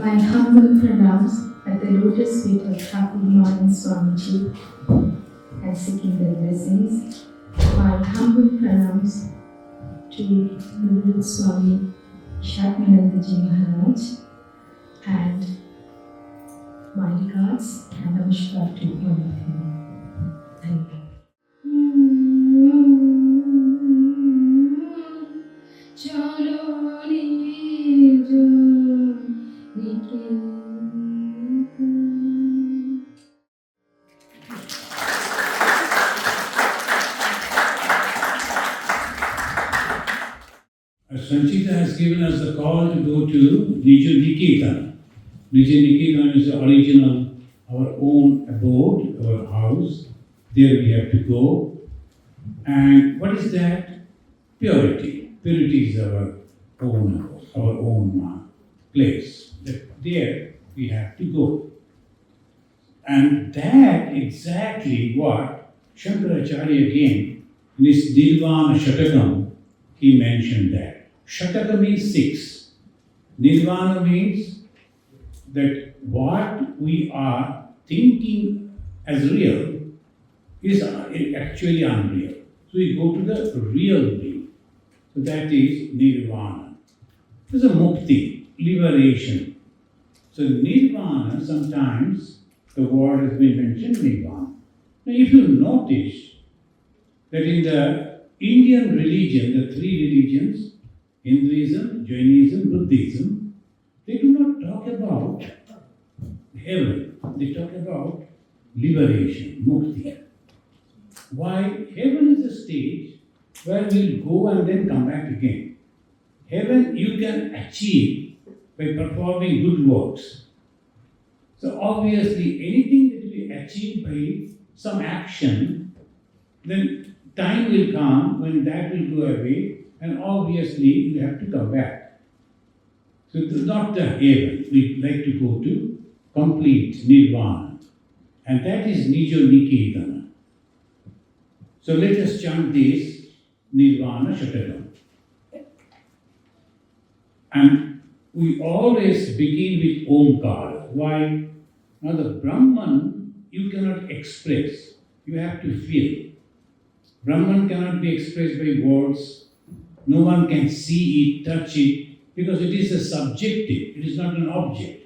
My humble pranams at the lotus feet of Thakur Swamiji and seeking their blessings. My humble pranams to Midlands Swami Ishatmanandaji Maharaj and my regards and namaskar to all of you. Thank you. Sanchita has given us the call to go to Nija Niketan. Nija Niketan is the original, our own abode, our house. There we have to go. And what is that? Purity. Purity is our own place. There we have to go. And that exactly what Shankaracharya again in his Nirvana Shatakam, he mentioned that. Shataka means 6. Nirvana means that what we are thinking as real is actually unreal. So we go to the real thing. So that is Nirvana. There's a mukti, liberation. So Nirvana, sometimes the word has been mentioned, Nirvana. Now if you notice that in the Indian religion, the 3 religions, Hinduism, Jainism, Buddhism, they do not talk about heaven. They talk about liberation, mukti. Why? Heaven is a stage where we'll go and then come back again. Heaven you can achieve by performing good works. So obviously anything that we achieve by some action, then time will come when that will go away, and obviously you have to come back. So it is not the heaven. We like to go to complete nirvana, and that is Nijo Niketana. So let us chant this Nirvana Shatakam. And we always begin with Omkara. Why? Now the Brahman you cannot express. You have to feel. Brahman cannot be expressed by words. No one can see it, touch it, because it is a subjective. It is not an object.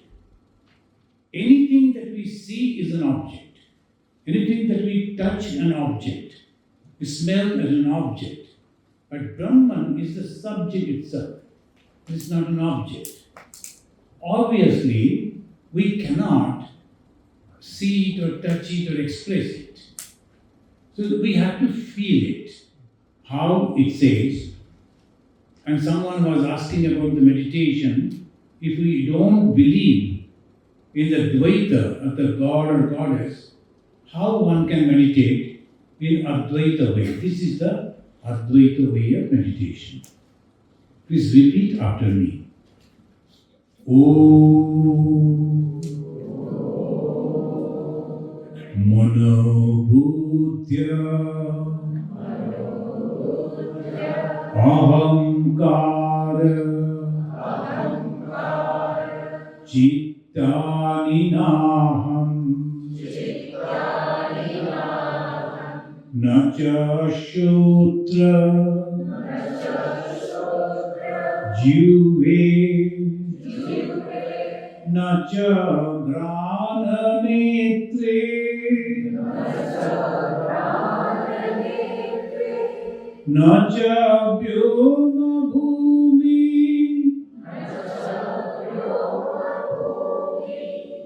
Anything that we see is an object. Anything that we touch, an object. We smell as an object. But Brahman is the subject itself. It is not an object. Obviously, we cannot see it or touch it or express it. So we have to feel it. How it says, and someone was asking about the meditation, if we don't believe in the Dvaita of the God or Goddess, how one can meditate in Advaita way? This is the Advaita way of meditation. Please repeat after me. Om Mano Buddhya Ahamkara Chittani Naham Nacha Shutra Juve Nacha Grana Netre Nacha Vyoma Bhumi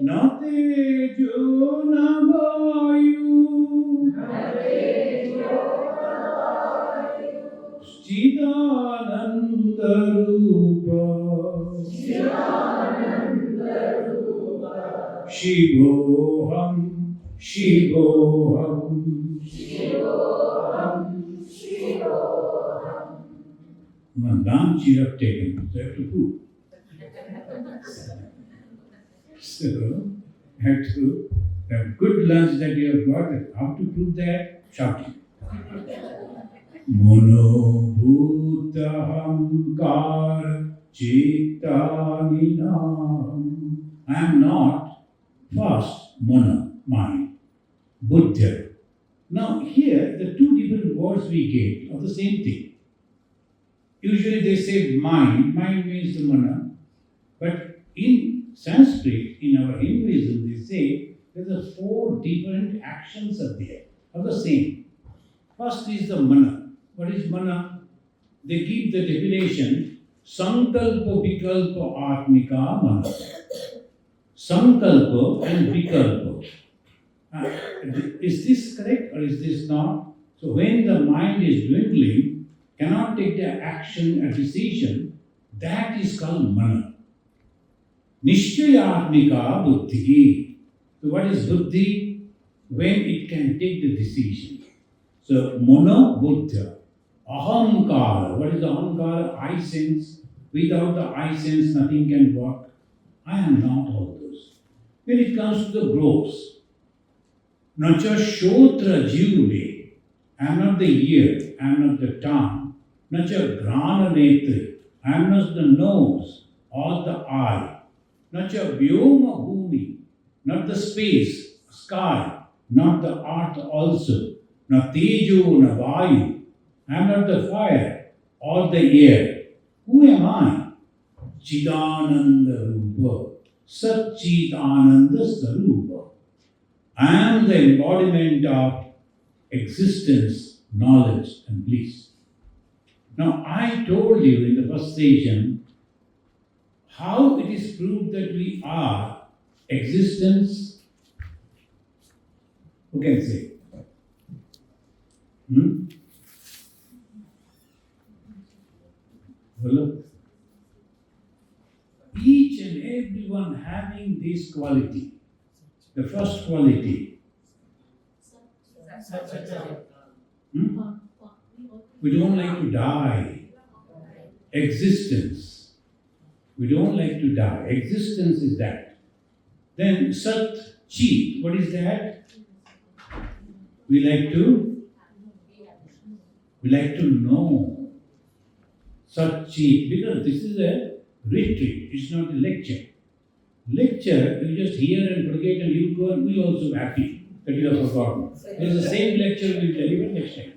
Natejo Navayu Chidananda Rupa Shivoham Shivoham One lunch you have taken, so you have to prove. So, you have to have good lunch that you have got. How to prove that? Shouting. Mono Bhuta Hamkar Chetaninam. I am not first mana, mind, Buddha. Now here the two different words we get are the same thing. Usually they say mind means the mana, but in Sanskrit, in our Hinduism, they say there are four different actions are there, are the same. First is the mana. What is mana? They give the definition, Sankalpa Vikalpa Atmika Mana. Sankalpa and Vikalpa. Is this correct or is this not? So when the mind is dwindling, cannot take the action, a decision, that is called mana. Nishchayatmika buddhi. So what is buddhi? When it can take the decision. So mana buddha. Ahamkara. What is ahamkara? I sense. Without the I sense, nothing can work. I am not all those. When it comes to the gross, nacha shotra jive. I am not the ear. I am not the tongue. Nacha grana netri. I am not the nose or the eye. Nacha vyoma bhumi. Not the space, sky. Not the earth also. Na tejo na vayu. I am not the fire or the air. Who am I? Chidananda Rupa. Sat Chidananda Sarupa. I am the embodiment of existence, knowledge and bliss. Now I told you in the first session how it is proved that we are existence. Who can say? Well, each and everyone having this quality. The first quality. We don't like to die. Existence. We don't like to die. Existence is that. Then Sat Chit. What is that? We like to know. Sat Chit. Because this is a retreat. It's not a lecture. Lecture, you just hear and forget and you go and we also happy that you have forgotten. It's the same lecture we will deliver next time.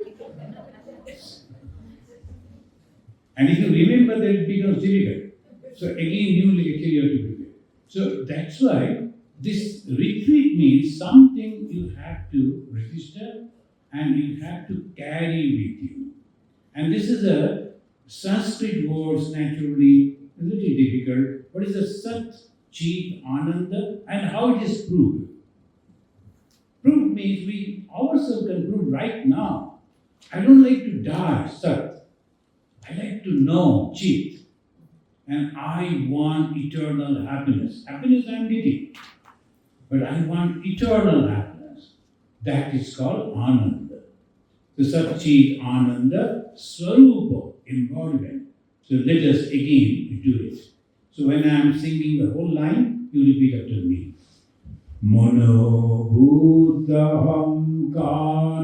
And if you remember, then it becomes difficult. So again, new lecture you have to prepare. So that's why this retreat means something you have to register and you have to carry with you. And this is a Sanskrit words naturally a little difficult. What is the Sat, Chit, Ananda, and how it is proved? Proved means we ourselves can prove right now. I don't like to die, Sat. I like to know, Chit. And I want eternal happiness. Happiness I am getting. But I want eternal happiness. That is called Ananda. So Sat, Chit, Ananda, Swarupa, embodiment. So let us again do it. So when I am singing the whole line, you repeat after me. Mano Buddham Kar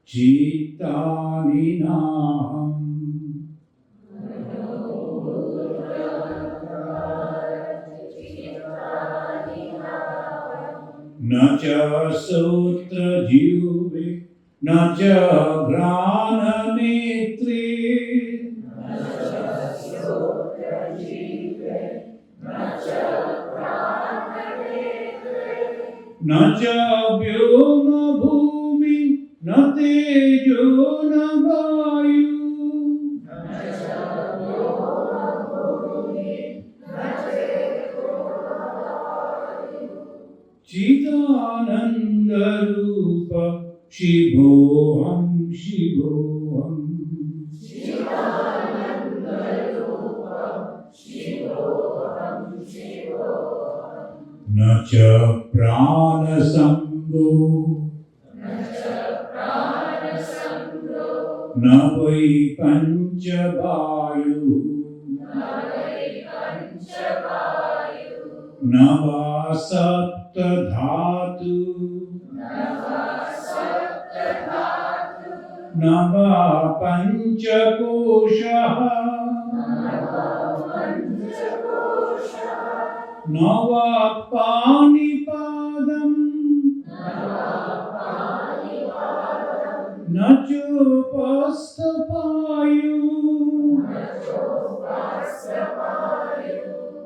Chittaninam Nacha Sutra Jive Nacha Grana Netri Nacha Vyoma Bhumi Natejo Navayu Chidananda Rupa Shivoham Shivoham Nacha Prana Sangho Navai Pancha Vayu Nava Sapta Dhatu Nava Pancha Kosha Navapanipadam Nachopastapayu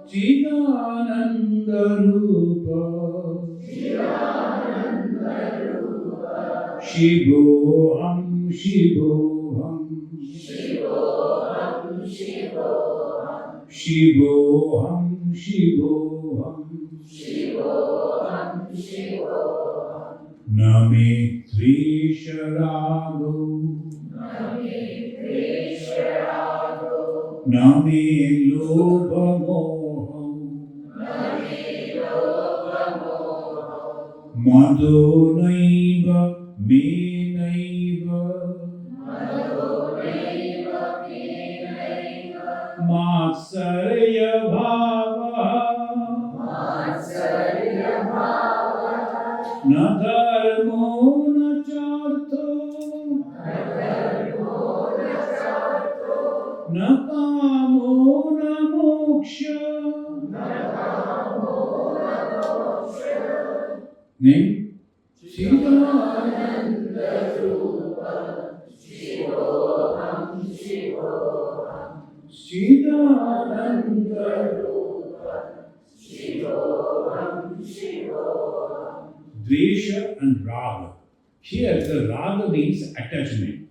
Chidananda Rupa Shivoham Shivoham Shivoham Shivoham Name Trisharago Name Lobhamoham Madho Naiva Me Naiva Matsarya Bhava Na dharmo na chartho Na kamo na moksha Name Chidananda Chidananda Dvesha and Raga. Here the Raga means attachment.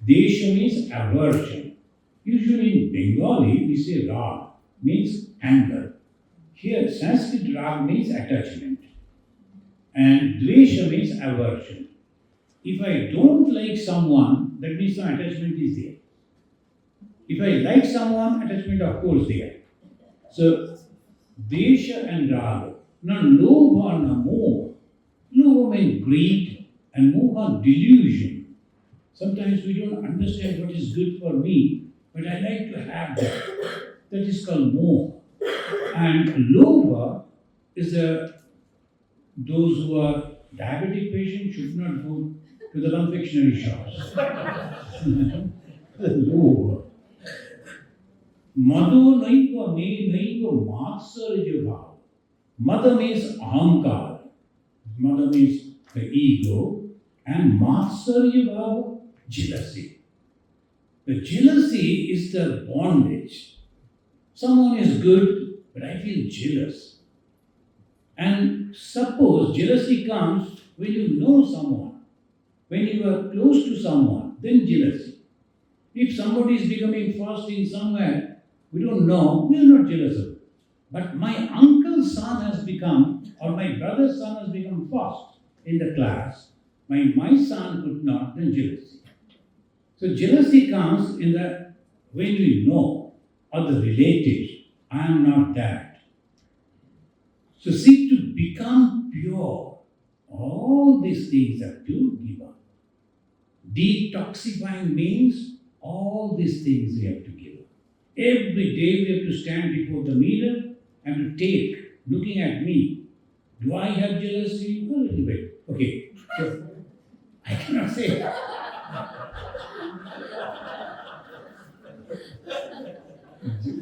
Desha means aversion. Usually in Bengali we say Rag means anger. Here Sanskrit Rag means attachment. And Dvesha means aversion. If I don't like someone, that means some attachment is there. If I like someone, attachment of course there. So Desha and Raga. Now Lobha and Moha. Lobha means greed and Moha delusion. Sometimes we don't understand what is good for me, but I like to have that. That is called Moha. And Lobha is those who are diabetic patients should not go to the confectionery shops. Lobha. Madho naiva me naiva matsarya bhava. Mada means ahankar. Mada means the ego. And matsarya bhava, jealousy. The jealousy is the bondage. Someone is good, but I feel jealous. And suppose jealousy comes when you know someone, when you are close to someone, then jealousy. If somebody is becoming fast in somewhere, we don't know, we are not jealous of it. But my uncle's son has become, or my brother's son has become fast in the class. My son could not, then jealousy. So jealousy comes in the when we know, or the relatives, I am not that. So seek to become pure. All these things are to give up. Detoxifying means all these things we have to give up. Every day we have to stand before the mirror and to take, looking at me. Do I have jealousy? A little bit. Okay. So I cannot say.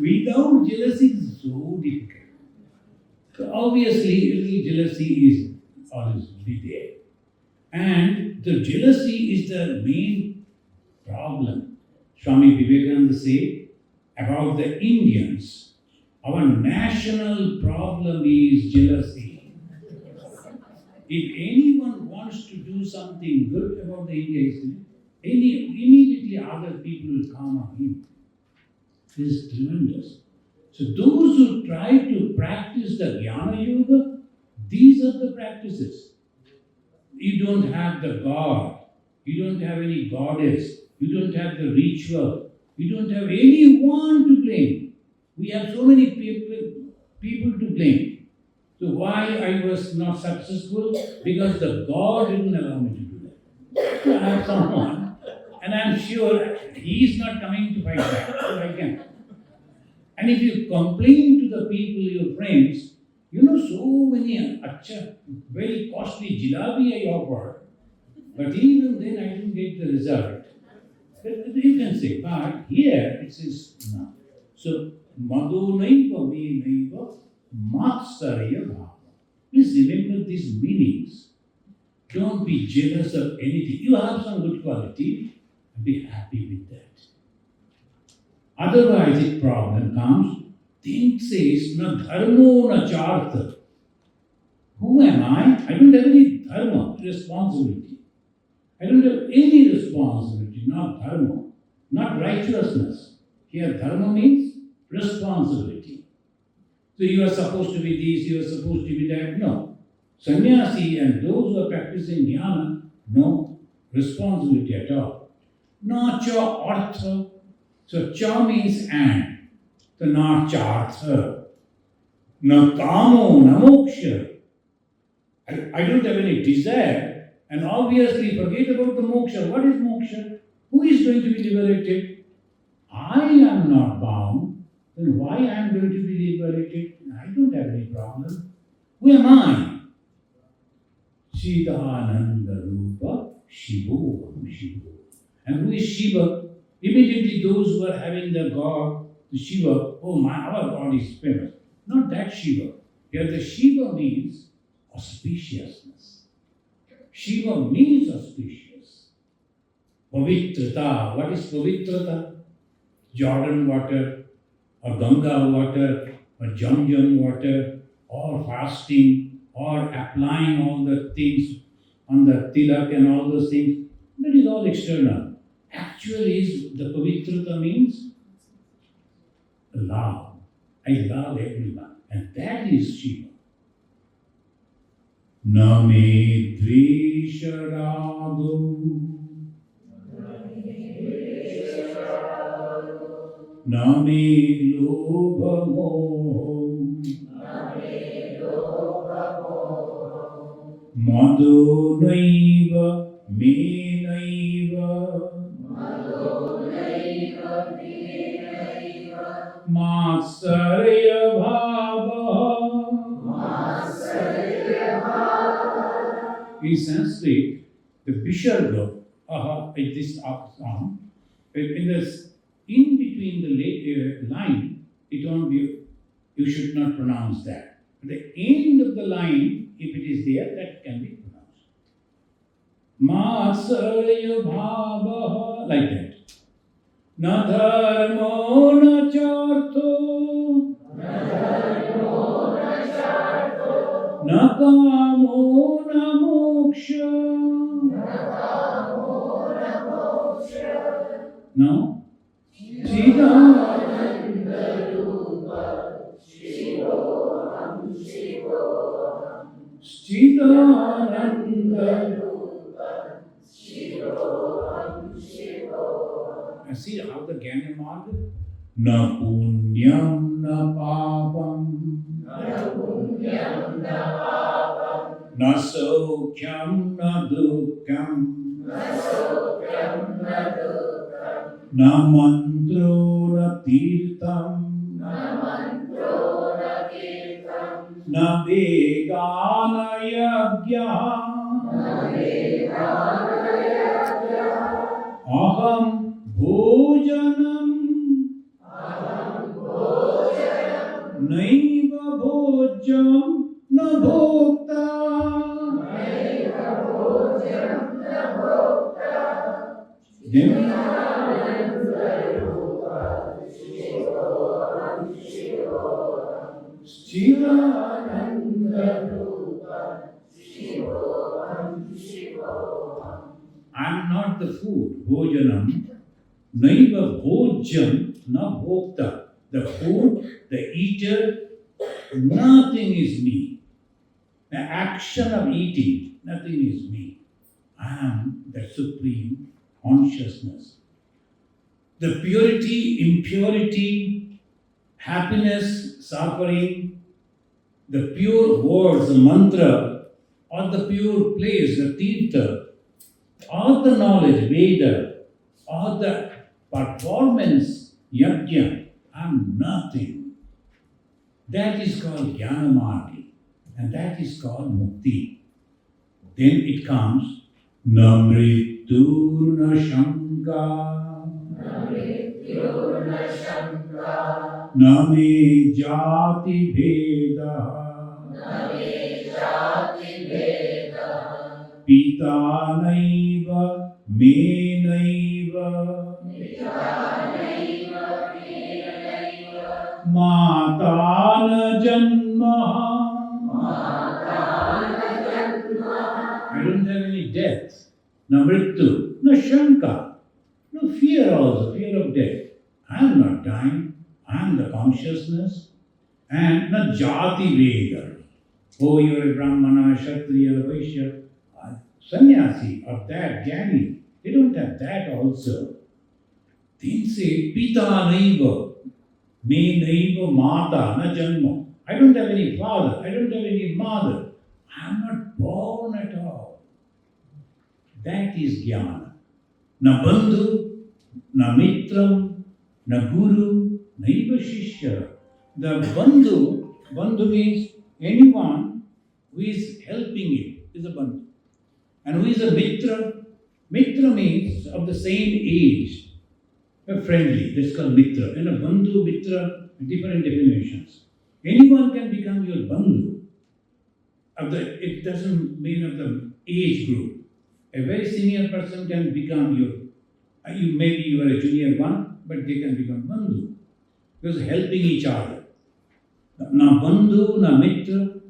Without jealousy is so difficult. So obviously, little jealousy is always be there. And the jealousy is the main problem. Swami Vivekananda said about the Indians, our national problem is jealousy. If anyone wants to do something good about the Indian history, immediately other people will come on him. This is tremendous. So those who try to practice the Jnana Yoga, these are the practices. You don't have the God, you don't have any goddess, you don't have the ritual, you don't have anyone to blame. We have so many people to blame. So why I was not successful? Because the God didn't allow me to do that. So I have someone, and I'm sure he is not coming to fight back, so I can. And if you complain to the people, your friends, you know, so many very costly jalebi I offered, but even then I didn't get the result. You can say, but here it says no. So, Madhu Naiva Me Naiva Matsarya Bhava. Please remember these meanings. Don't be jealous of anything. You have some good quality, be happy with that. Otherwise, if problem comes, then says, na dharmo na chartha. Who am I? I don't have any dharma, responsibility. I don't have any responsibility, not dharma, not righteousness. Here, dharma means responsibility. So you are supposed to be this, you are supposed to be that. No. Sannyasi and those who are practicing jnana, no responsibility at all. Na cha artha. So cha means and. So na cha artha. Na kamo, na moksha. I don't have any desire, and obviously forget about the moksha. What is moksha? Who is going to be liberated? I am not bound. Then why I am going to be liberated? I don't have any problem. Who am I? Chidananda Rupa Shivoham Shivo. And who is Shiva? Immediately those who are having the god, the Shiva, oh our God is famous. Not that Shiva. Here the Shiva means auspiciousness. Shiva means auspicious. Pavitrata. What is Pavitrata? Jordan water, or Ganga water, or Jam water, or fasting, or applying all the things on the tilak and all those things. That is all external. Actually, the Pavitrata means love. I love everyone. And that is Shiva. Name Dvisharago Name Lobhamo Madhu Naiva Me Naiva Matsarya Bhava. In Sanskrit, the Visharga, this arm, in between the line, it won't be, you should not pronounce that. At the end of the line, if it is there, that can be pronounced. Matsarya Bhava, like that. Na dharmo na chartho, na kamo na moksha. No? Chidananda Rupa Shivoham Shivoham. Chidananda Rupa Shivoham Shivoham. And see how the Jnana Marga? Na punyam na papam. Na punyam na papam. Na sokhyam na dukkham. Na sokhyam na dukkham. Na mantro na tirtham. Na mantro na tirtham. Na vegana yagya. Na vegana yagya. Aham bhojanam. Aham bhojanam. Naiva bhojam na bhokta. Naiva bhojam na bhokta. I am not the food, bhojanam, naiva bhojam, na bhokta. The food, the eater, nothing is me. The action of eating, nothing is me. I am the supreme consciousness. The purity, impurity, happiness, suffering, the pure words, the mantra, or the pure place, the tirtha, or the knowledge, Veda, or the performance, yajna, I am nothing. That is called Jnana Margi, and that is called Mukti. Then it comes Namritu na Shanka न मे जाति भेदः पिता नैव मे नैव माता न जन्मः. I don't have any death, no mrityu, no shanka, no fear also, fear of death. I am not dying, I am the consciousness, and no jati veda. Oh, you are a brahmana, kshatriya, vaishya, sannyasi, of that, jnani. They don't have that also. They say, pita naiva, me naiva mata, na janma. I don't have any father, I don't have any mother. I am not born at all. That is jnana. Na bandhu, na mitram, na guru, naiva shishya. The bandhu means anyone who is helping you is a bandhu. And who is a mitra? Mitra means of the same age. Friendly, that's called mitra. And a bandhu, mitra, different definitions. Anyone can become your bandhu. It doesn't mean of the age group. A very senior person can become maybe you are a junior one, but they can become bandhu. Because helping each other. Na bandhu, na mitra,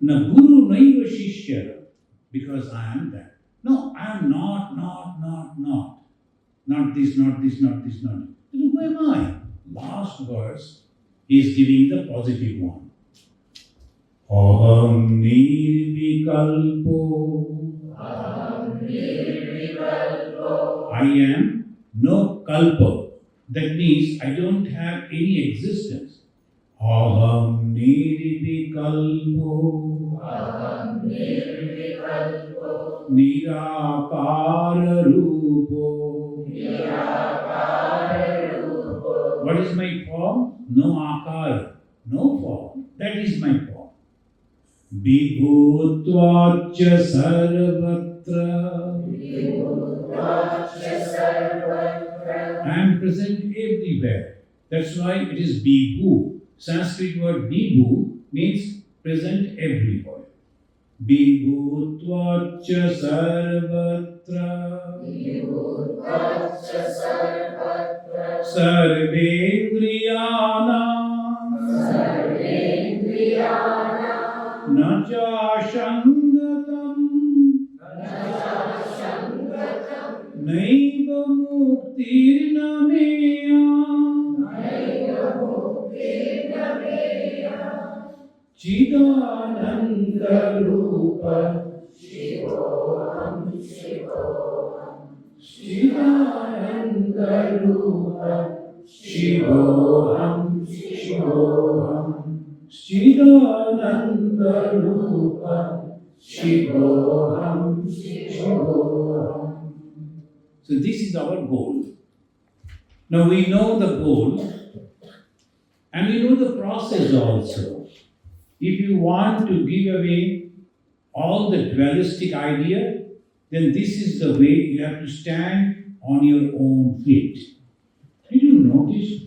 na guru, naiva shishya. Because I am that. No, I am not. Not this. Who am I? Last verse is giving the positive one. Aham nirvikalpo. I am no kalpa. That means I don't have any existence. Aham nirvikalpo. Nirakara rupo. What is my form? No akara, no form. That is my form. Vibhutvacha sarvatra. I am present everywhere. That's why it is Vibhu. Sanskrit word Vibhu means present everywhere. Vibhutvacha sarvatra. Sarvendriyanam. Nacha shangatam. Naiva muktirna meya. Chidananda rupa. Chidananda rupa. Shivoham. Chidananda rupa. Shivoham. So this is our goal. Now we know the goal and we know the process also. If you want to give away all the dualistic idea, then this is the way you have to stand on your own feet. Did you notice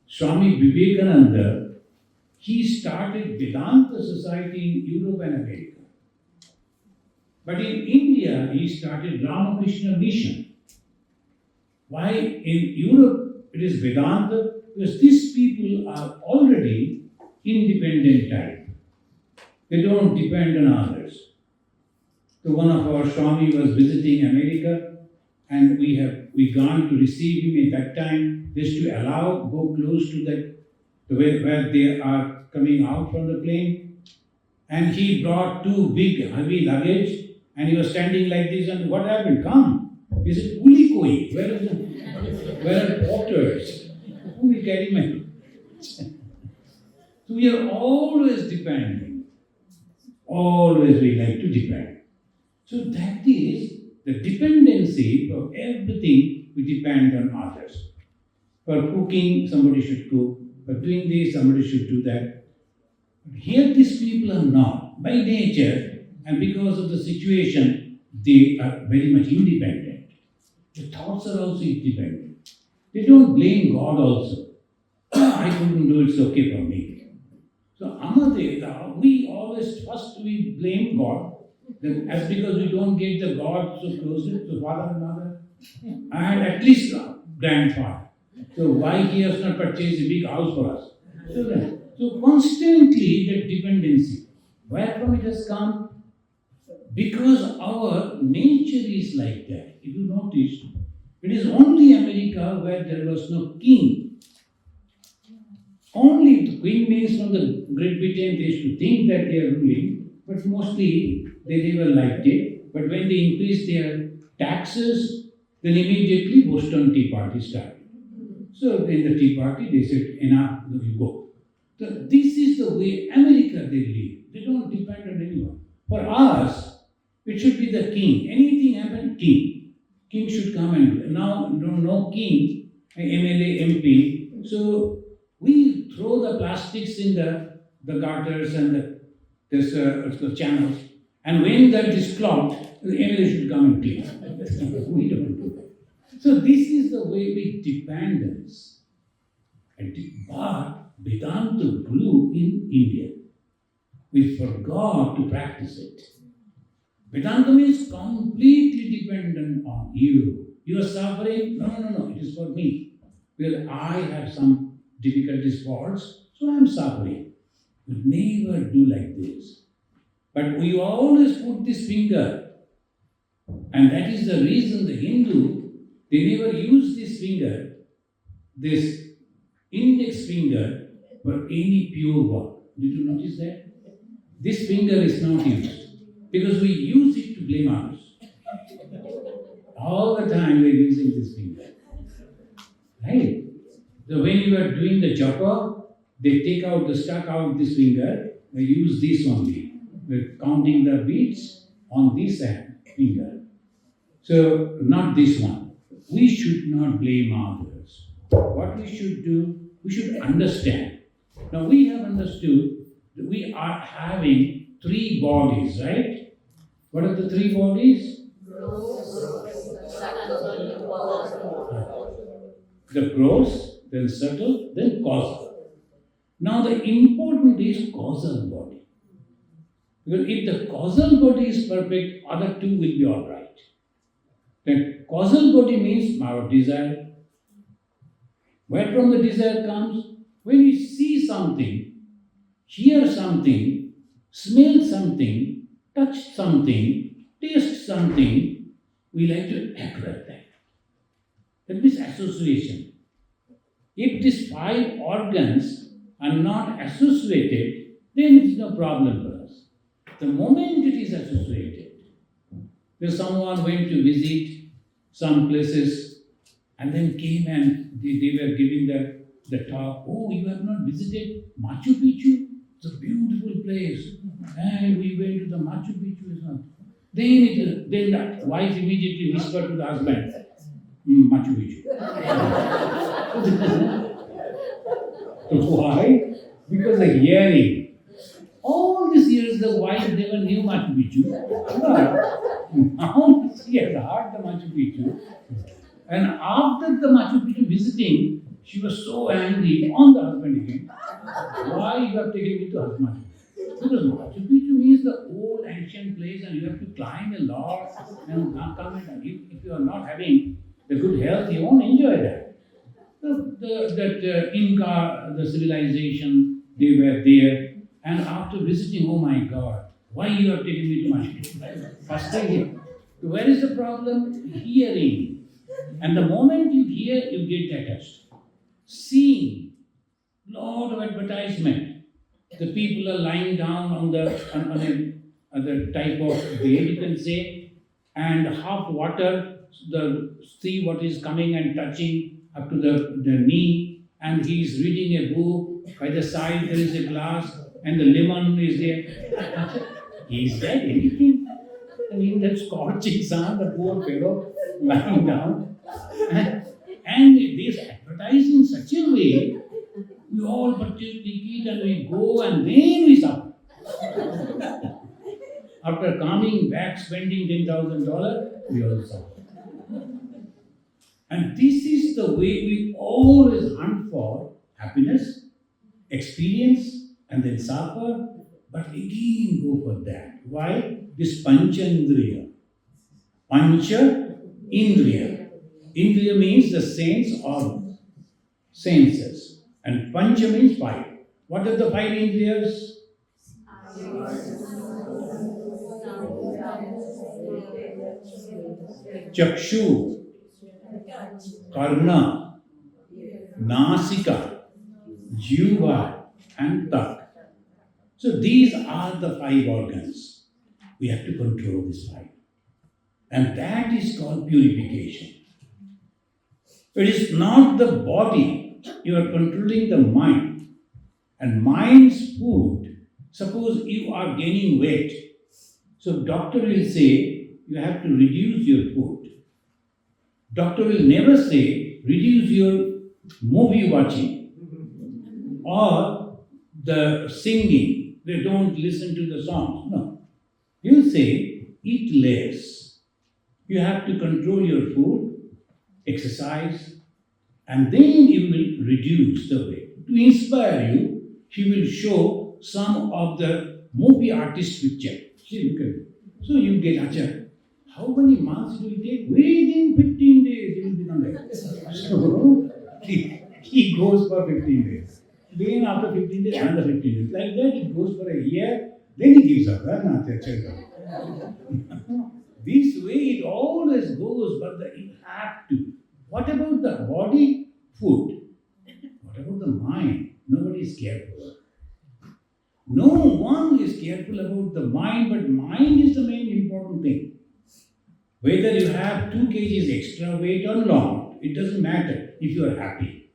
Swami Vivekananda, he started Vedanta Society in Europe and America. But in India, he started Ramakrishna Mission. Why in Europe it is Vedanta? Because these people are already independent type. They don't depend on others. So one of our Swami was visiting America and we gone to receive him at that time, just to go close to where they are coming out from the plane. And he brought two big heavy luggage and he was standing like this and what happened? Come. He said, Uli koi, where are porters? Who will carry my... So we are always depending. Always we like to depend. So that is the dependency of everything we depend on others. For cooking, somebody should cook. For doing this, somebody should do that. But here these people are not. By nature and because of the situation, they are very much independent. The thoughts are also independent. They don't blame God also. I couldn't do it, it's okay for me. So Amadeva, we always first we blame God, then as because we don't get the God so closely to father and mother, and at least grandfather. So why he has not purchased a big house for us? So constantly that dependency. Where from it has come? Because our nature is like that. If you notice, it is only America where there was no king. Only the queen means from the Great Britain they used to think that they are ruling, but mostly they never liked it. But when they increased their taxes, then immediately Boston Tea Party started. So in the Tea Party they said, enough, we go. So this is the way America they live. They don't depend on anyone. For us, it should be the king. Anything happen, king. King should come and now no king, MLA, MP. So we throw the plastics in the gutters and the channels. And when that is clogged, the MLA should come and clean. We don't do that. So this is the way we dependence. But Vedanta grew in India. We forgot to practice it. Vedanta means completely dependent on you. You are suffering? No, it is for me. Well, I have some difficulties, faults, so I am suffering. We never do like this. But we always put this finger. And that is the reason the Hindu, they never use this finger, this index finger, for any pure work. Did you notice that? This finger is not used. Because we use it to blame others. All the time we are using this finger. Right? So when you are doing the japa, they take out the stuck out this finger, they use this only. We're counting the beats on this finger. So not this one. We should not blame others. What we should do, we should understand. Now we have understood that we are having 3 bodies, right? What are the 3 bodies? The gross, then subtle, then causal. Now the important is causal body. Because if the causal body is perfect, other 2 will be alright. Then causal body means our desire. Where from the desire comes? When we see something, hear something, smell something, touch something, taste something, we like to act like that. That means association. If these 5 organs are not associated, then it is no problem for us. The moment it is associated, if someone went to visit some places and then came and they were giving the talk, oh, you have not visited Machu Picchu? It's a beautiful place. And we went to the Machu Picchu. Then the wife immediately whispered to the husband, Machu Picchu. Why? Because the hearing. All these years the wife never knew Machu Picchu. Now she has heard the Machu Picchu. And after the Machu Picchu visiting, she was so angry on the husband again. Why you have taken me to Machu Picchu? Because Machu Picchu means the old ancient place and you have to climb a lot and come and if you are not having the good health, you won't enjoy that. That Inca, the civilization, they were there. And after visiting, oh my God, why you have taken me to Machu Picchu? First time, where is the problem? Hearing. And the moment you hear, you get attached. Seeing, lot of advertisement. The people are lying down on the type of bed, you can say, and half water, see what is coming and touching up to the knee, and he is reading a book. By the side there is a glass, and the lemon is there. Is that anything? I mean, that scorching sun, the poor fellow lying down. And this advertising in such a way, we all purchase ticket and we go and then we suffer. After coming back spending $10,000, we all suffer. And this is the way we always hunt for happiness, experience, and then suffer, but again go for that. Why? This Panchandriya. Pancha Indriya. Indriya means the sense or senses. And Pancha means five. What are the five Indriyas? Chakshu, Karna, Nasika, Jiva, and Tak. So these are the five organs. We have to control this five. And that is called purification. It is not the body. You are controlling the mind. And mind's food. Suppose you are gaining weight. So doctor will say, you have to reduce your food. Doctor will never say, reduce your movie watching or the singing. They don't listen to the songs. No. He will say, eat less. You have to control your food, exercise, and then you will reduce the weight. To inspire you, he will show some of the movie artist picture. See, look at it. So you get Acha. How many months will it take? Within 15 days, you will become like this. So he goes for 15 days. Then after 15 days, another 15 days. Like that, it goes for a year. Then he gives up. This way it always goes, but you have to. What about the body? Food. What about the mind? Nobody is careful. No one is careful about the mind, but mind is the main important thing. Whether you have 2 kgs extra weight or not, it doesn't matter if you are happy.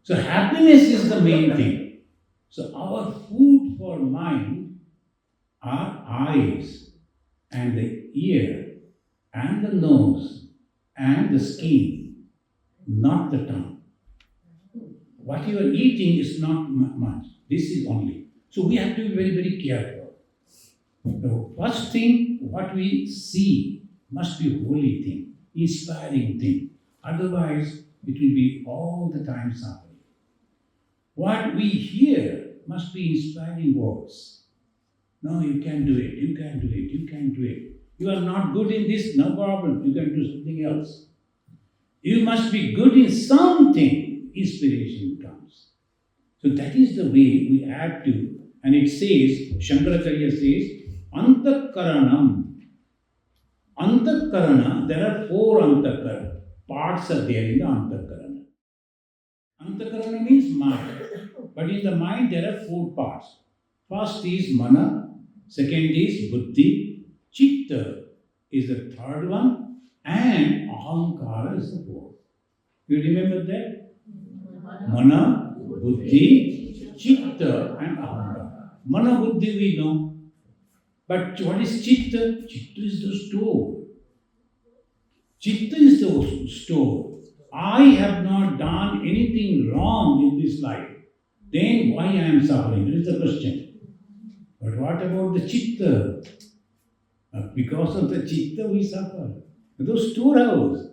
So happiness is the main thing. So our food for mind are eyes and the ear and the nose and the skin, not the tongue. What you are eating is not much. This is only. So we have to be very, very careful. The first thing, what we see must be a holy thing, inspiring thing. Otherwise, it will be all the time suffering. What we hear must be inspiring words. No, you can do it, you can do it, you can do it. You are not good in this, no problem, you can do something else. You must be good in something, inspiration comes. So that is the way we have to. And it says, Shankaracharya says, Antakaranam. Antakarana, there are 4 antakarana. Parts are there in the antakarana. Antakarana means mind. But in the mind there are 4 parts. First is mana, second is buddhi, chitta is the third one, and ahankara is the 4th. You remember that? Mana, buddhi, chitta, and ahankara. Mana, buddhi we know. But what is chitta? Chitta is the store. Chitta is the store. I have not done anything wrong in this life. Then why I am suffering? That is the question. But what about the chitta? Because of the chitta we suffer. Those storehouse.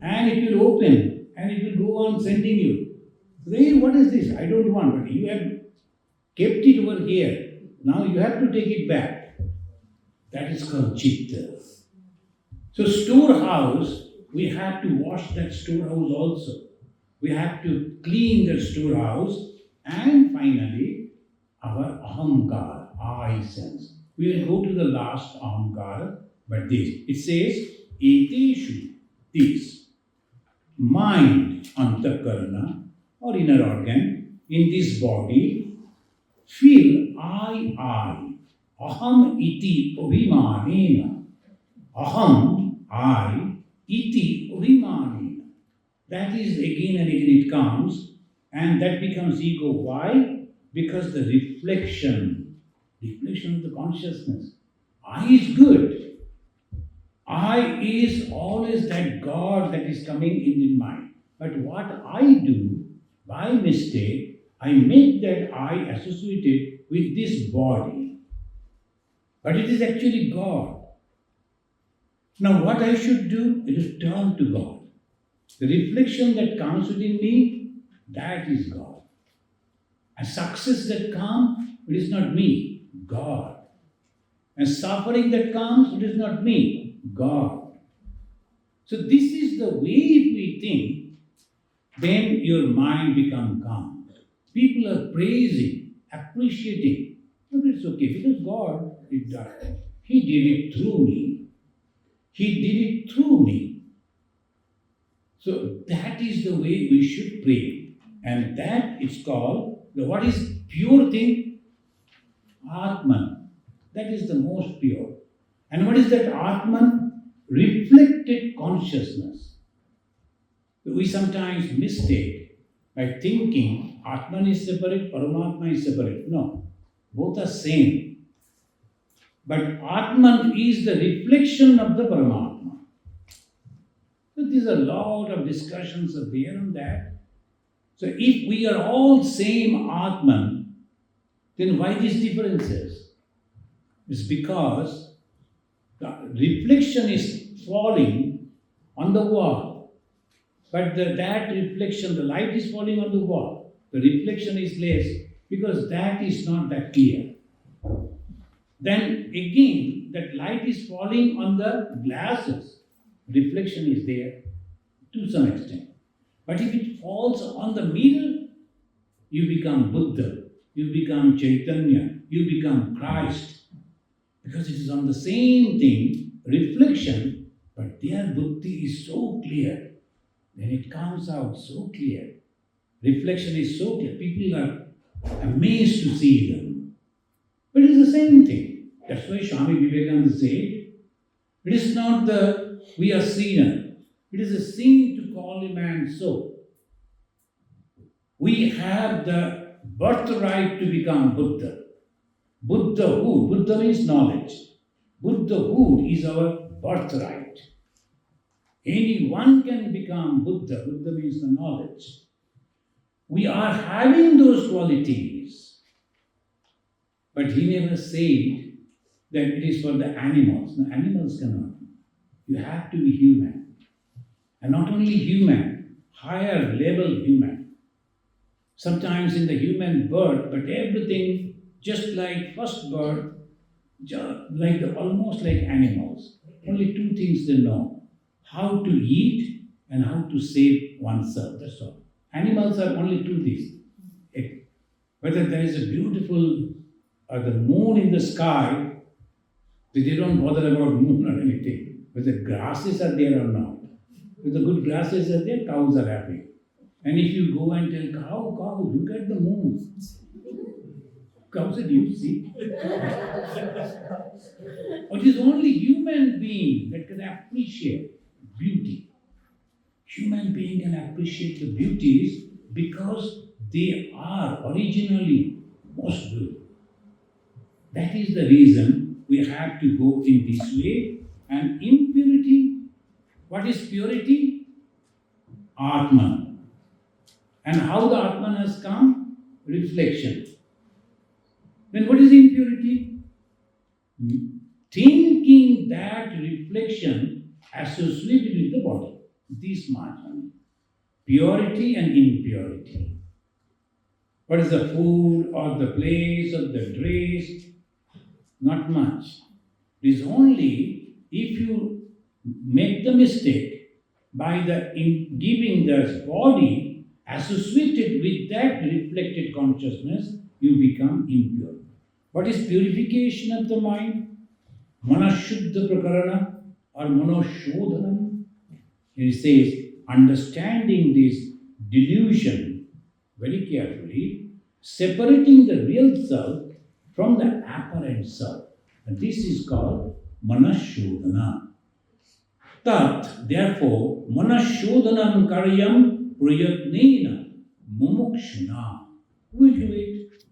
And it will open. And it will go on sending you. Hey, what is this? I don't want. But you have kept it over here. Now you have to take it back. That is called chitta. So storehouse, we have to wash that storehouse also. We have to clean the storehouse. And finally, our ahankara, I sense. We will go to the last ahankara, but this. It says, eteshu, this. Mind, antakarana, or inner organ, in this body, feel I. Aham iti abhimanena. Aham, I, iti abhimanena. That is again and again it comes, and that becomes ego. Why? Because the reflection of the consciousness. I is good. I is always that God that is coming in mind. But what I do, by mistake, I make that I associated with this body. But it is actually God. Now what I should do? It is turn to God. The reflection that comes within me, that is God. And success that comes, it is not me, God. And suffering that comes, it is not me, God. So this is the way if we think, then your mind becomes calm. People are praising, appreciating. But it's okay because God did that. He did it through me. He did it through me. So that is the way we should pray. And that is called, what is pure thing? Atman. That is the most pure. And what is that Atman? Reflected consciousness. We sometimes mistake by thinking Atman is separate, Paramatma is separate. No, both are same. But Atman is the reflection of the Paramatma. So there's a lot of discussions are there on that. So if we are all same Atman, then why these differences? It's because the reflection is falling on the wall. But that reflection, the light is falling on the wall. The reflection is less because that is not that clear. Then again, that light is falling on the glasses. Reflection is there to some extent. But if it falls on the mirror, you become Buddha, you become Chaitanya, you become Christ. Because it is on the same thing, reflection, but their buddhi is so clear. Then it comes out so clear. Reflection is so clear. People are amazed to see them. But it is the same thing. That's why Swami Vivekananda said, it is not we are sinner. It is a sin to call a man so. We have the birthright to become Buddha. Buddhahood. Buddha means knowledge. Buddhahood is our birthright. Anyone can become Buddha. Buddha means the knowledge. We are having those qualities. But he never said that it is for the animals. No, animals cannot. You have to be human. And not only human, higher level human. Sometimes in the human birth, but everything just like first birth, almost like animals. Only two things they know. How to eat and how to save oneself. That's all. Animals are only two things. Whether there is a beautiful the moon in the sky, they don't bother about moon or anything. Whether grasses are there or not. If the good grasses are there, cows are happy. And if you go and tell cow, look at the moon. Cow said, you see. It is only human being that can appreciate beauty. Human being can appreciate the beauties because they are originally most good. That is the reason we have to go in this way. And impurity, what is purity? Atman. And how the Atman has come? Reflection. Then what is impurity? Thinking that reflection associated with the body. This much. Purity and impurity. What is the food or the place or the dress? Not much. It is only if you make the mistake by giving the body associated with that reflected consciousness, you become impure. What is purification of the mind? Manashuddha prakarana or manoshodhanam. He says, understanding this delusion very carefully, separating the real self from the apparent self. And this is called manashodhana. Tat, therefore, manashodhanam karyam prayatnena mumukshuna. Who will do it?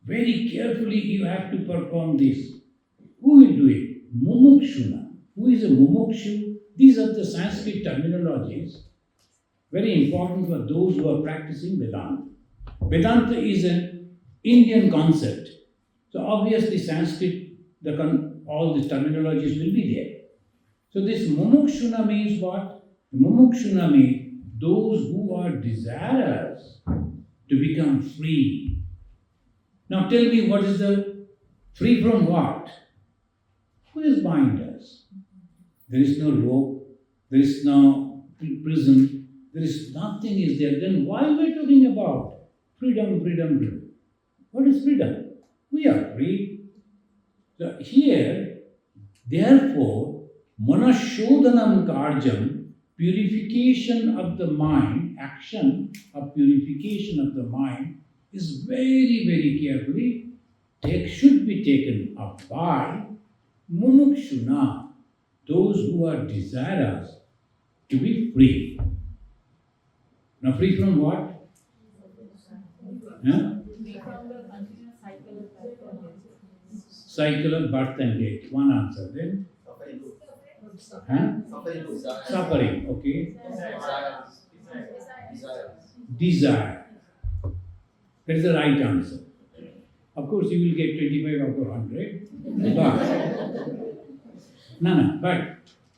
Very carefully you have to perform this. Who will do it? Mumukshuna. Who is a mumukshu? These are the Sanskrit terminologies. Very important for those who are practicing Vedanta. Vedanta is an Indian concept. So obviously Sanskrit, all the terminologies will be there. So this mumukshuna means what? The mumukshuna means those who are desirous to become free. Now tell me, what is the free from what? Who is bind us? There is no rope, there is no prison, there is nothing is there. Then why are we talking about freedom, freedom, freedom? What is freedom? We are free. So here, therefore, manashodhanam karjam, purification of the mind, action of purification of the mind is very, very carefully should be taken up by mumukshuna, those who are desirous to be free. Now, free from what? Huh? Cycle of birth and death. One answer then. Huh? Suffering. Okay. Desire. That is the right answer. Of course, you will get 25 out of 100. But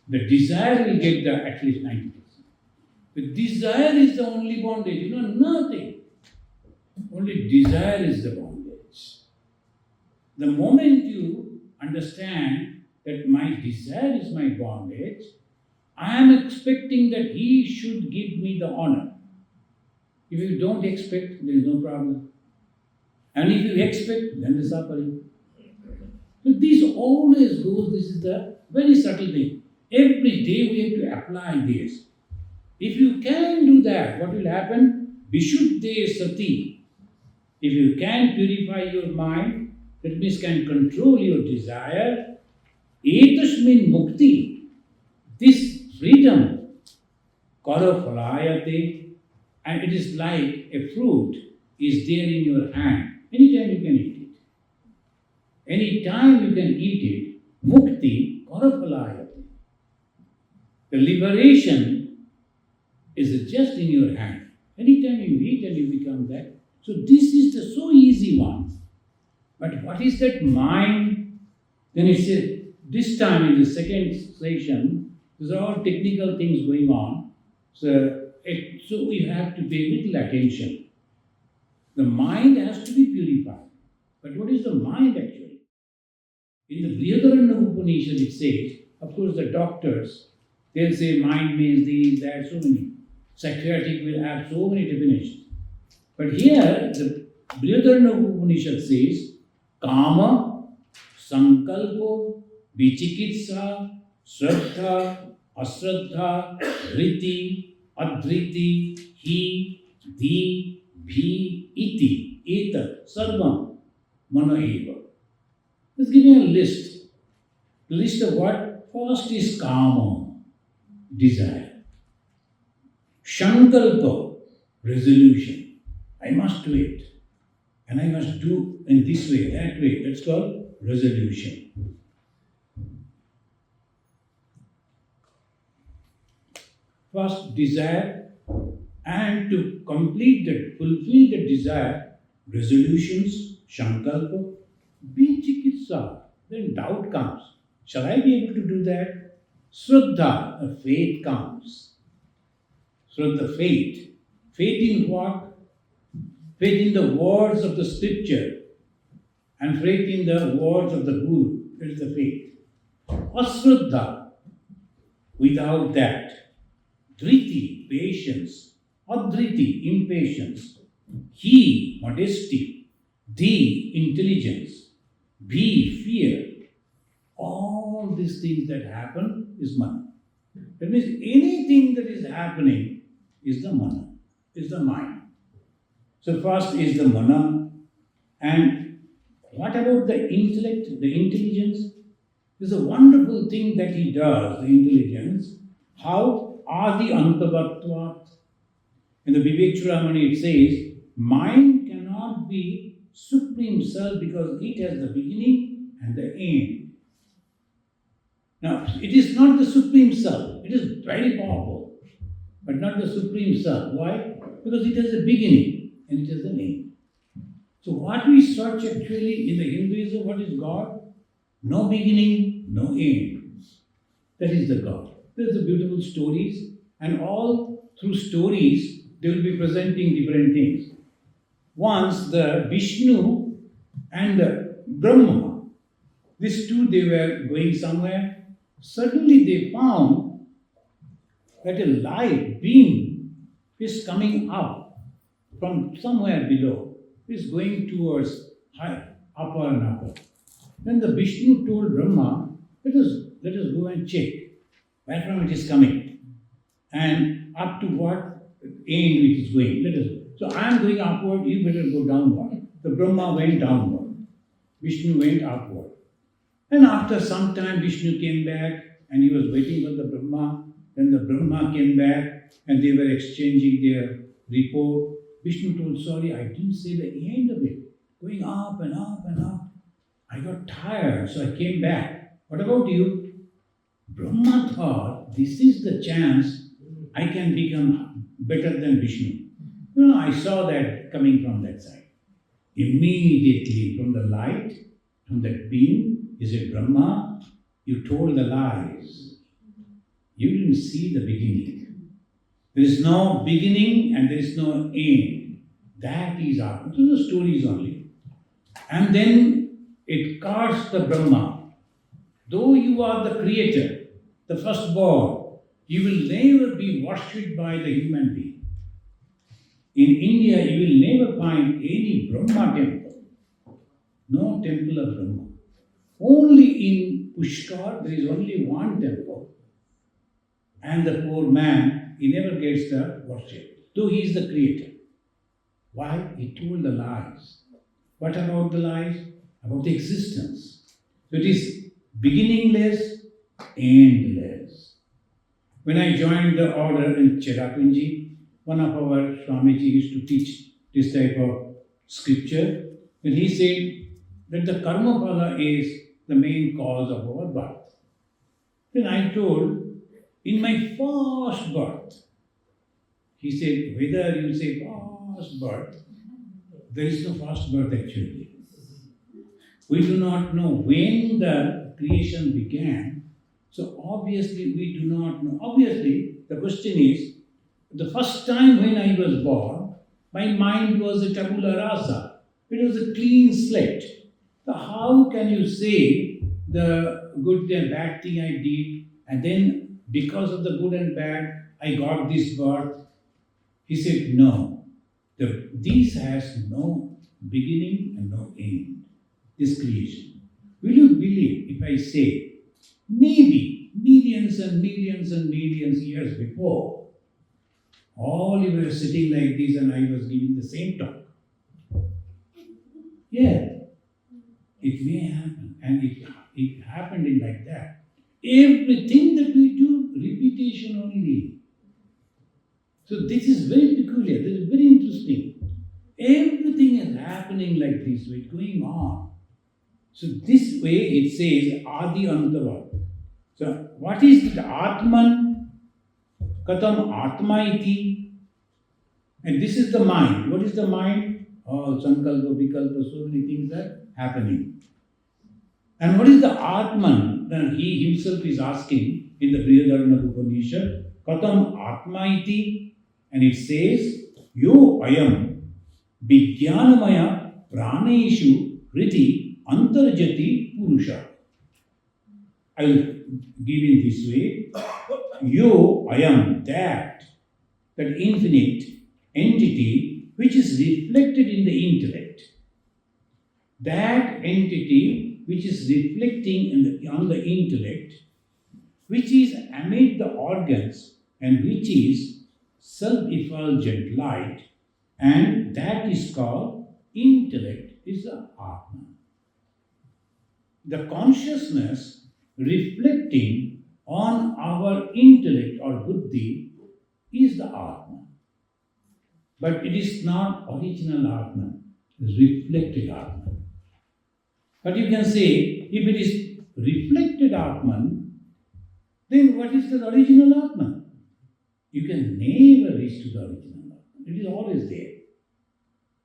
the desire will get at least 90%. The desire is the only bondage. Nothing. Only desire is the bondage. The moment you understand that my desire is my bondage, I am expecting that he should give me the honor. If you don't expect, there is no problem. And if you expect, then the suffering. So this always goes, this is the very subtle thing. Every day we have to apply this. If you can do that, what will happen? Vishuddhe sati. If you can purify your mind, that means can control your desire, etasmin mukti, this freedom, kara phalayate, and it is like a fruit is there in your hand. Anytime you can eat it. Anytime you can eat it, mukti, kara phalayate. The liberation is just in your hand. Anytime you eat and you become that. So this is the so easy one. But what is that mind? Then it says, this time in the second session, there's all technical things going on. So we have to pay little attention. The mind has to be purified. But what is the mind actually? In the Brihadaranyaka Upanishad it says, of course the doctors, they'll say mind means these, that, so many. Psychiatric will have so many definitions. But here, the Brihadaranyaka Upanishad says, Kama, Sankalpo, Vichikitsa, Shraddha, Ashraddha, Dhriti, Adhriti, Hi, Dhi, Bhi, Iti, Etat, Sarvam, Mana Eva. Let's give you a list. The list of what? First is Kama, desire. Shankalpa, resolution. I must do it. And I must do in this way, that way. That's called resolution. First, desire, and to complete that, fulfill the desire, resolutions, shankalpa, vichikitsa, then doubt comes. Shall I be able to do that? Shraddha, a faith comes. Shraddha, faith. Faith in what? Faith in the words of the scripture and faith in the words of the Guru. That is the faith. Ashraddha, without that. Dhriti, patience. Adhriti, impatience. Hi, modesty. Dhi, intelligence. Bhi, fear. All these things that happen is mana. That means anything that is happening is the mana, is the mind. So first is the mana. And what about the intellect, the intelligence? There's a wonderful thing that he does, the intelligence. How? Adi antavatvat. In the Vivek Chudamani it says, mind cannot be supreme self because it has the beginning and the end. Now, it is not the supreme self. It is very powerful, but not the supreme self. Why? Because it has a beginning and it has an end. So what we search actually in the Hinduism, what is God? No beginning, no end. That is the God. There's the beautiful stories. and all through stories they will be presenting different things. Once the Vishnu and the Brahma, these two, they were going somewhere. Suddenly they found that a light beam is coming up from somewhere below, is going towards high, upper and upper. Then the Vishnu told Brahma, let us go and check where from it is coming and up to what end it is going. Let us. So I am going upward, you better go downward. The Brahma went downward, Vishnu went upward. And after some time, Vishnu came back and he was waiting for the Brahma. Then the Brahma came back and they were exchanging their report. Vishnu told, sorry, I didn't say the end of it. Going up and up and up. I got tired, so I came back. What about you? Brahma thought, this is the chance I can become better than Vishnu. I saw that coming from that side. Immediately from the light, from that beam, he said, Brahma, you told the lies. You didn't see the beginning. There is no beginning and there is no end. That is Atma. Those are stories only. And then it cursed the Brahma. Though you are the creator, the firstborn, you will never be worshipped by the human being. In India, you will never find any Brahma temple. No temple of Brahma. Only in Pushkar, there is only one temple. And the poor man, he never gets the worship, though he is the creator. Why? He told the lies. What about the lies? About the existence. So it is beginningless, endless. When I joined the order in Cherrapunji, one of our Swamiji used to teach this type of scripture. And he said that the karma phala is the main cause of our birth. Then I told, in my first birth, he said, whether you say first birth, there is no first birth actually. We do not know when the creation began. So obviously we do not know. Obviously the question is, the first time when I was born, my mind was a tabula rasa. It was a clean slate. So how can you say the good and bad thing I did, and then because of the good and bad, I got this birth? He said, no. This has no beginning and no end, this creation. Will you believe if I say, maybe millions and millions and millions years before, all you were sitting like this and I was giving the same talk? Yeah, it may happen, and it happened in like that. Everything that we do, repetition only. So this is very peculiar, this is very interesting. Everything is happening like this, it's going on. So this way it says Adi Antava. So what is the Atman? Katam Atma iti. And this is the mind. What is the mind? Oh, Sankalpa, Vikalpa, so many things are happening. And what is the Atman? Then he himself is asking in the Brihadaranyaka Upanishad, Katam Atma iti. And it says, Yo ayam Vijnanamaya Praneshu Riti Antarjati Purusha. I will give in this way. Yo ayam, that infinite entity which is reflected in the intellect. That entity which is reflecting on the intellect, which is amid the organs and which is self-effulgent light, and that is called intellect, is the Atma. The consciousness reflecting on our intellect or buddhi is the Atma. But it is not original Atman, it is reflected Atman. But you can say, if it is reflected Atman, then what is the original Atman? You can never reach to the original Atman. It is always there.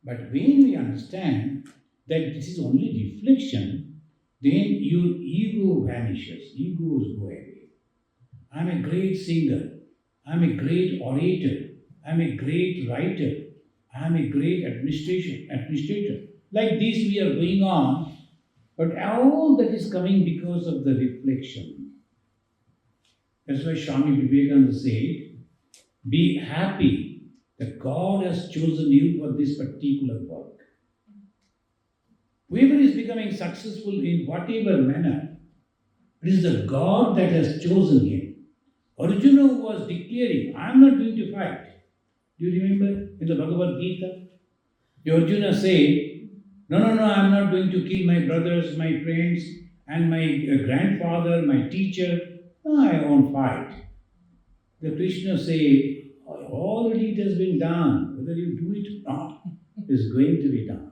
But when we understand that this is only reflection, then your ego vanishes, egos go away. I am a great singer, I'm a great orator, I'm a great writer, I'm a great administrator. Like this we are going on, but all that is coming because of the reflection. That's why Swami Vivekananda said, be happy that God has chosen you for this particular work. Whoever is becoming successful in whatever manner, it is the God that has chosen him. Arjuna was declaring, I am not going to fight. Do you remember in the Bhagavad Gita? The Arjuna said, no, I am not going to kill my brothers, my friends, and my grandfather, my teacher. No, I won't fight. The Krishna said, already it has been done. Whether you do it or not, it is going to be done.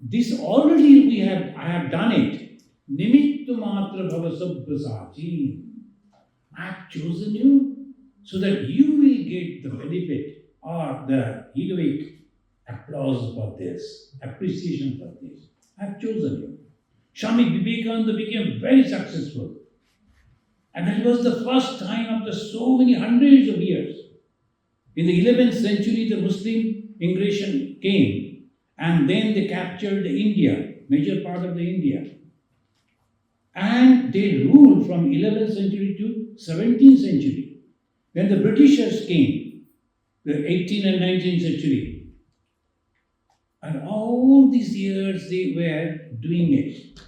This already I have done it. Nimittu matra bhavasabbhasachi. I have chosen you so that you will get the benefit or the heroic applause for this, appreciation for this. I have chosen you. Swami Vivekananda became very successful. And that was the first time after so many hundreds of years. In the 11th century, the Muslim immigration came and then they captured India, major part of the India. And they ruled from 11th century to 17th century. When the Britishers came, the 18th and 19th century, and all these years they were doing it.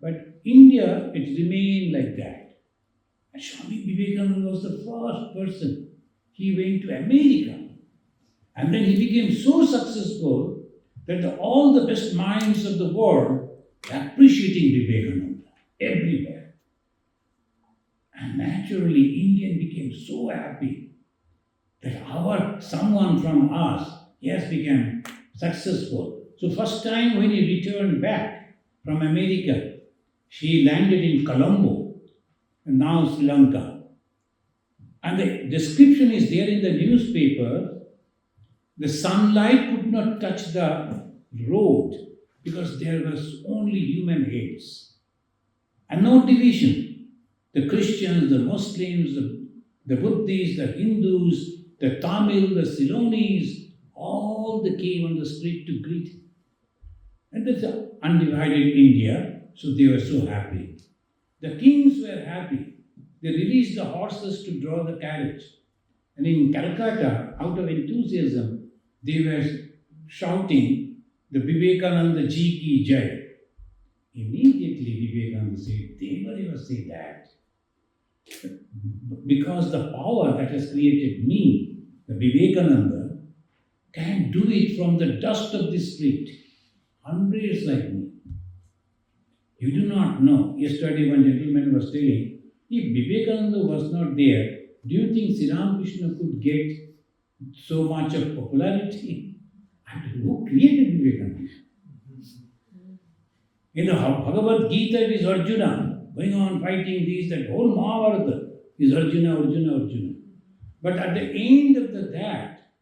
But India, it remained like that. And Swami Vivekananda was the first person. He went to America. And then he became so successful that all the best minds of the world were appreciating Vivekananda everywhere. And naturally, Indian became so happy that someone from us, has become successful. So first time when he returned back from America, he landed in Colombo, and now Sri Lanka. And the description is there in the newspaper. The sunlight could not touch the road because there was only human heads. And no division. The Christians, the Muslims, the Buddhists, the Hindus, the Tamil, the Ceylonese, all they came on the street to greet him. And that's an undivided India, so they were so happy. The kings were happy. They released the horses to draw the carriage. And in Calcutta, out of enthusiasm, they were shouting, the Vivekananda Ji ki Jai. Immediately Vivekananda said, they never ever say that. Because the power that has created me, the Vivekananda, can do it from the dust of the street. Hundreds like me. You do not know. Yesterday one gentleman was telling, if Vivekananda was not there, do you think Sri Ramakrishna could get so much of popularity? And who created Vivekananda? In the Bhagavad Gita, it is Arjuna going on fighting these, that whole Mahabharata is Arjuna. But at the end of that,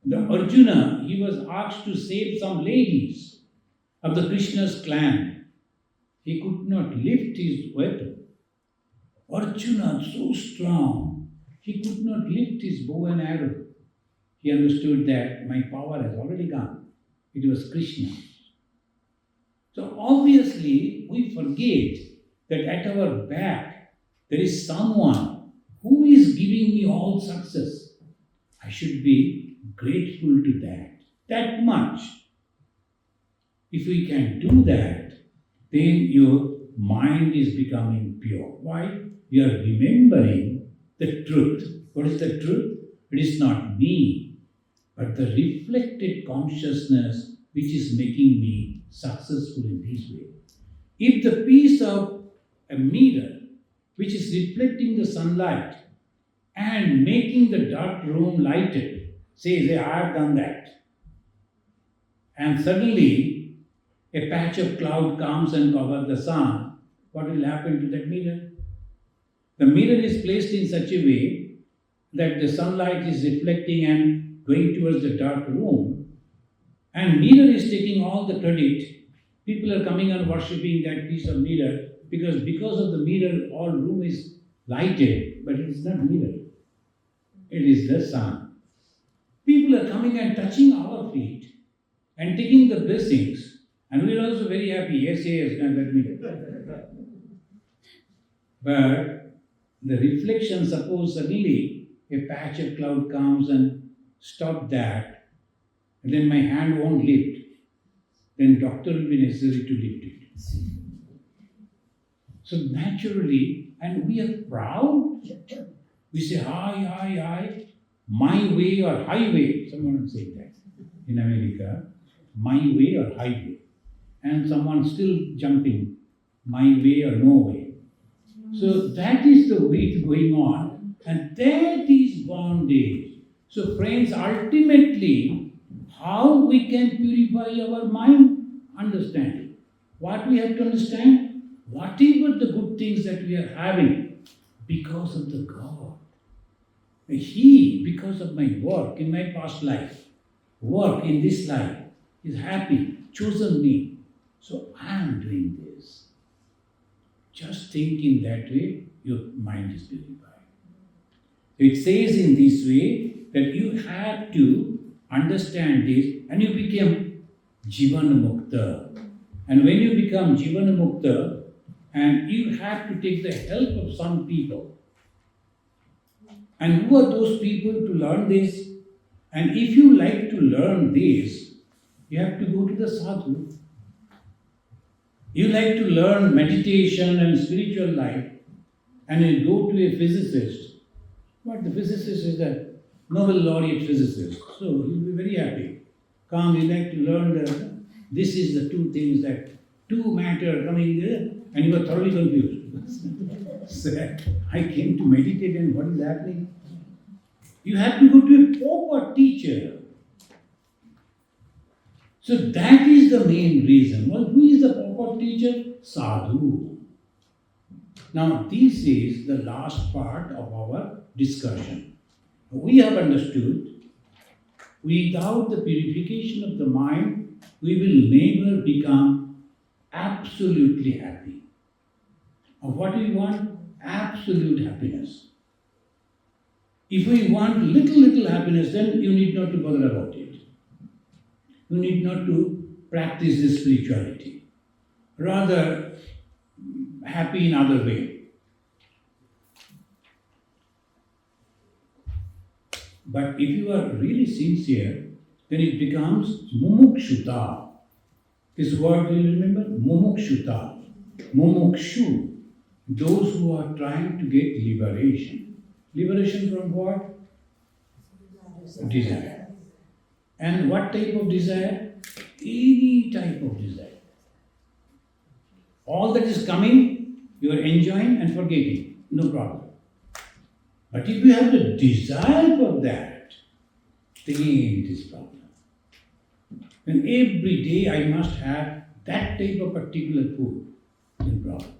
the Arjuna, he was asked to save some ladies of the Krishna's clan. He could not lift his weapon. Arjuna, so strong, he could not lift his bow and arrow. He understood that my power has already gone. It was Krishna. So obviously, we forget that at our back, there is someone who is giving me all success. I should be grateful to that much. If we can do that, then your mind is becoming pure. Why? You are remembering the truth. What is the truth? It is not me, but the reflected consciousness which is making me successful in this way. If the piece of a mirror which is reflecting the sunlight and making the dark room lighted, says, hey, I have done that. And suddenly a patch of cloud comes and covers the sun, what will happen to that mirror? The mirror is placed in such a way that the sunlight is reflecting and going towards the dark room, and mirror is taking all the credit. People are coming and worshipping that piece of mirror because of the mirror all room is lighted. but it is not mirror. It is the sun. People are coming and touching our feet and taking the blessings, and we are also very happy. Yes, yes, and let me. But the reflection, suppose suddenly a patch of cloud comes and stop that, and then my hand won't lift, then doctor will be necessary to lift it. So naturally, and we are proud. We say, I, my way or highway. Someone said that in America, my way or highway. And someone still jumping, my way or no way. So that is the way it's going on. And that is bondage. So friends, ultimately, how we can purify our mind? Understanding. What we have to understand? Whatever the good things that we are having, because of the God. He, because of my work in my past life, work in this life, is happy, chosen me. So I am doing this. Just think in that way, your mind is purified. It says in this way that you have to understand this and you become Jivana Mukta. And when you become Jivana Mukta, and you have to take the help of some people. And who are those people to learn this? And if you like to learn this, you have to go to the sadhu. You like to learn meditation and spiritual life, and you go to a physicist. But the physicist is a Nobel laureate physicist, so he'll be very happy. Come, you like to learn this is the two things that two matter coming there, and you are thoroughly confused. So, I came to meditate and what is happening? You have to go to a proper teacher. So that is the main reason. Well, who is the proper teacher? Sadhu. Now, this is the last part of our discussion. We have understood, without the purification of the mind, we will never become absolutely happy. And what do we want? Absolute happiness. If we want little happiness, then you need not to bother about it. You need not to practice this spirituality. Rather, happy in other way. But if you are really sincere, then it becomes mumukshuta. This word will you remember? Mumukshuta. Mumukshu. Those who are trying to get liberation. Liberation from what? Desire. And what type of desire? Any type of desire. All that is coming, you are enjoying and forgetting. No problem. But if you have the desire for that, then it is problem. Then every day I must have that type of particular food, then problem.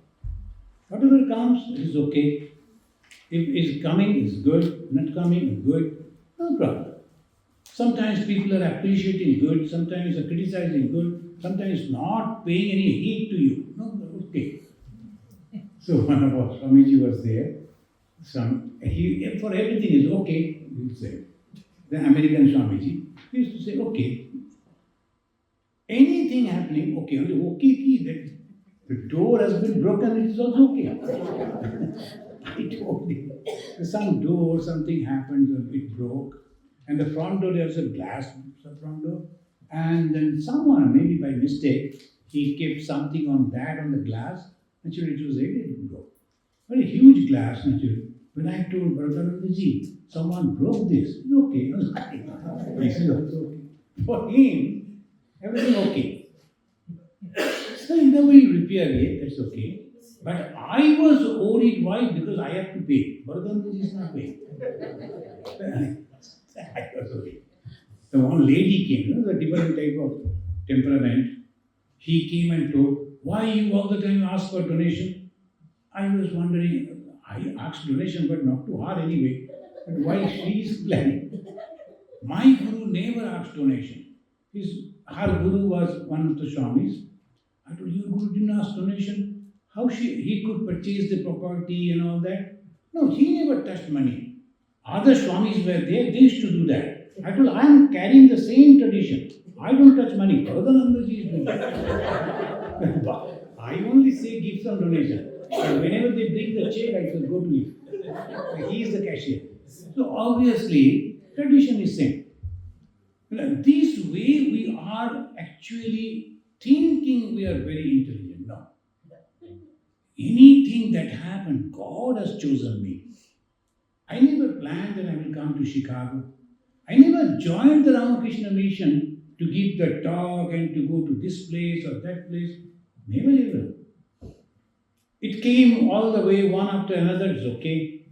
Whatever comes, it is okay. If it is coming, it's good. Not coming, it's good. No problem. Sometimes people are appreciating good, sometimes are criticizing good, sometimes not paying any heed to you. No, okay. So one of our Swamiji was there. He for everything is okay, he would say. The American Swamiji, he used to say, okay. Anything happening, okay, only okay key that the door has been broken, it is also okay. I told him, some door, something happened, it broke. And the front door, there's a glass front door. And then someone, maybe by mistake, he kept something on the glass. Naturally, it was ready to go. Very huge glass, naturally. When I told Bharat, someone broke this, it's okay. He said, it's okay. For him, everything okay. So in the way you repair it, that's okay. But I was worried, why? Because I have to pay. Bharat is not paying. I was worried. The one lady came, a different type of temperament. He came and told, why you all the time ask for donation? I was wondering, I asked donation, but not to her anyway. But why she is planning? My guru never asked donation. Her guru was one of the Swamis. I told, your guru didn't ask donation. How he could purchase the property and all that? No, he never touched money. Other Swamis were there, they used to do that. I told, I am carrying the same tradition. I don't touch money. Bharat is doing that. I only say give some donation. But whenever they bring the check, I say go to him. He is the cashier. So obviously, tradition is same. This way we are actually thinking we are very intelligent. No. Anything that happened, God has chosen me. I never planned that I will come to Chicago. I never joined the Ramakrishna mission to give the talk and to go to this place or that place. Never ever. It came all the way one after another, it's okay.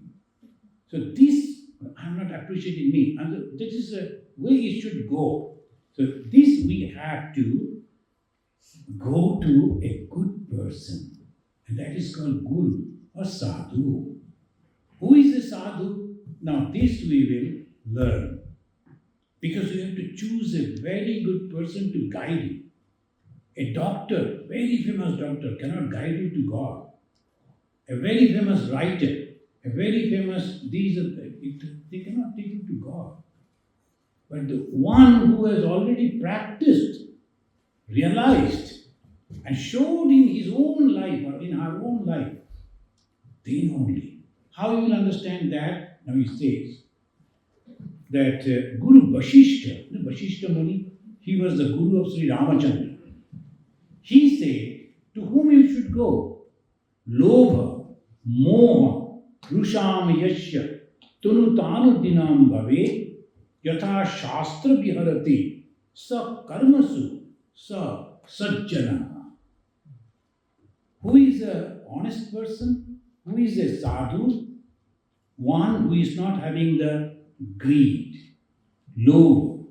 So this, I'm not appreciating me. And this is the way it should go. So this we have to go to a good person. And that is called Guru or Sadhu. Who is a Sadhu? Now this we will learn. Because you have to choose a very good person to guide you. A doctor, very famous doctor, cannot guide you to God. A very famous writer, a very famous, they cannot take you to God. But the one who has already practiced, realized, and showed in his own life or in our own life, then only. How you will understand that? Now he says that Guru Vashishta Muni, he was the Guru of Sri Ramachandra. He said, to whom you should go? Lobha, Moha, Rusham Yashya, Tunutanu Dinam Bhave, Yatha Shastra Viharati, Sa Karmasu, Sa Sajjana. Who is an honest person? Who is a sadhu? One who is not having the greed, low,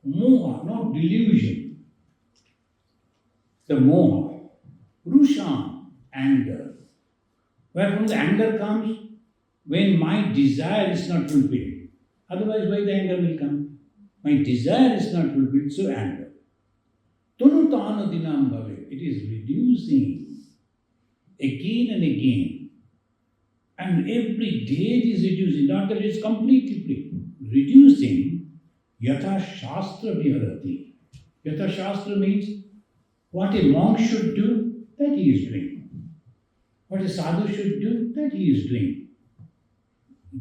moha, not delusion. The moha, rusham, anger. Where from the anger comes? When my desire is not fulfilled. Otherwise, why the anger will come? My desire is not fulfilled, so anger. Tunutana dinam bhave. It is reducing again and again. And every day it is reducing, not that it is completely free. Reducing, yatha shastra viharati. Yatha shastra means what a monk should do, that he is doing. What a sadhu should do, that he is doing.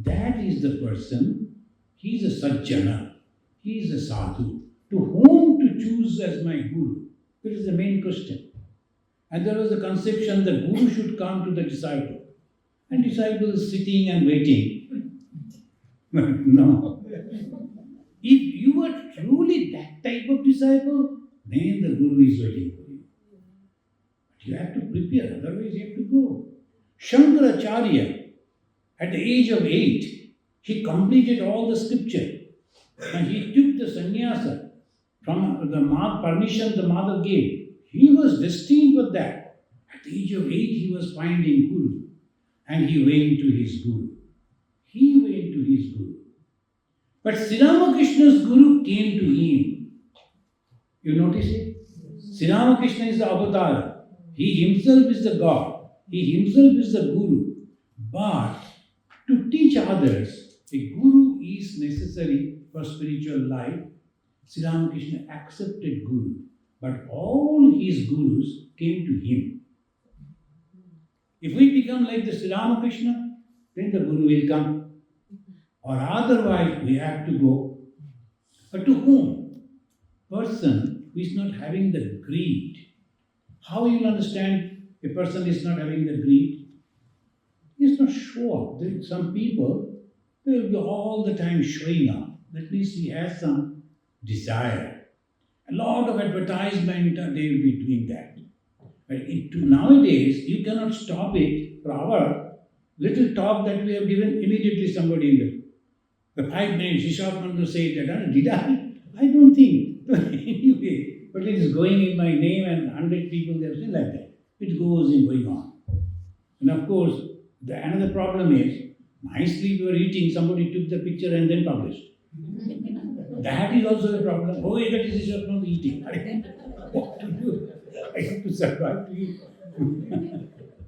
That is the person, he is a sajjana, he is a sadhu. To whom to choose as my guru? That is the main question. And there was a conception that guru should come to the disciple. And disciple is sitting and waiting. No. If you are truly that type of disciple, then the guru is waiting for you. But you have to prepare, otherwise you have to go. Shankaracharya, at the age of 8, he completed all the scripture. And he took the sannyasa from the permission the mother gave. He was destined for that. At the age of 8, he was finding guru. And he went to his guru. He went to his guru. But Sri Ramakrishna's guru came to him. You notice it? Sri Ramakrishna is the avatar. He himself is the God. He himself is the guru. But to teach others, a guru is necessary for spiritual life. Sri Ramakrishna accepted guru. But all his gurus came to him. If we become like the Sri Ramakrishna, then the guru will come. Or otherwise, we have to go. But to whom? Person who is not having the greed. How you will understand a person is not having the greed? He is not sure. There are some people, they will be all the time showing up. That means he has some desire. A lot of advertisement, they will be doing that. But nowadays, you cannot stop it. For our little talk that we have given, immediately somebody in the 5 minutes, Ishatmananda said that. Did I? I don't think. Anyway, but it is going in my name and 100 people, they are still like that. It goes in going on. And of course, another problem is, nicely we were eating, somebody took the picture and then published. That is also a problem. Oh, that is Ishatmananda eating. What to do? I have to survive to eat.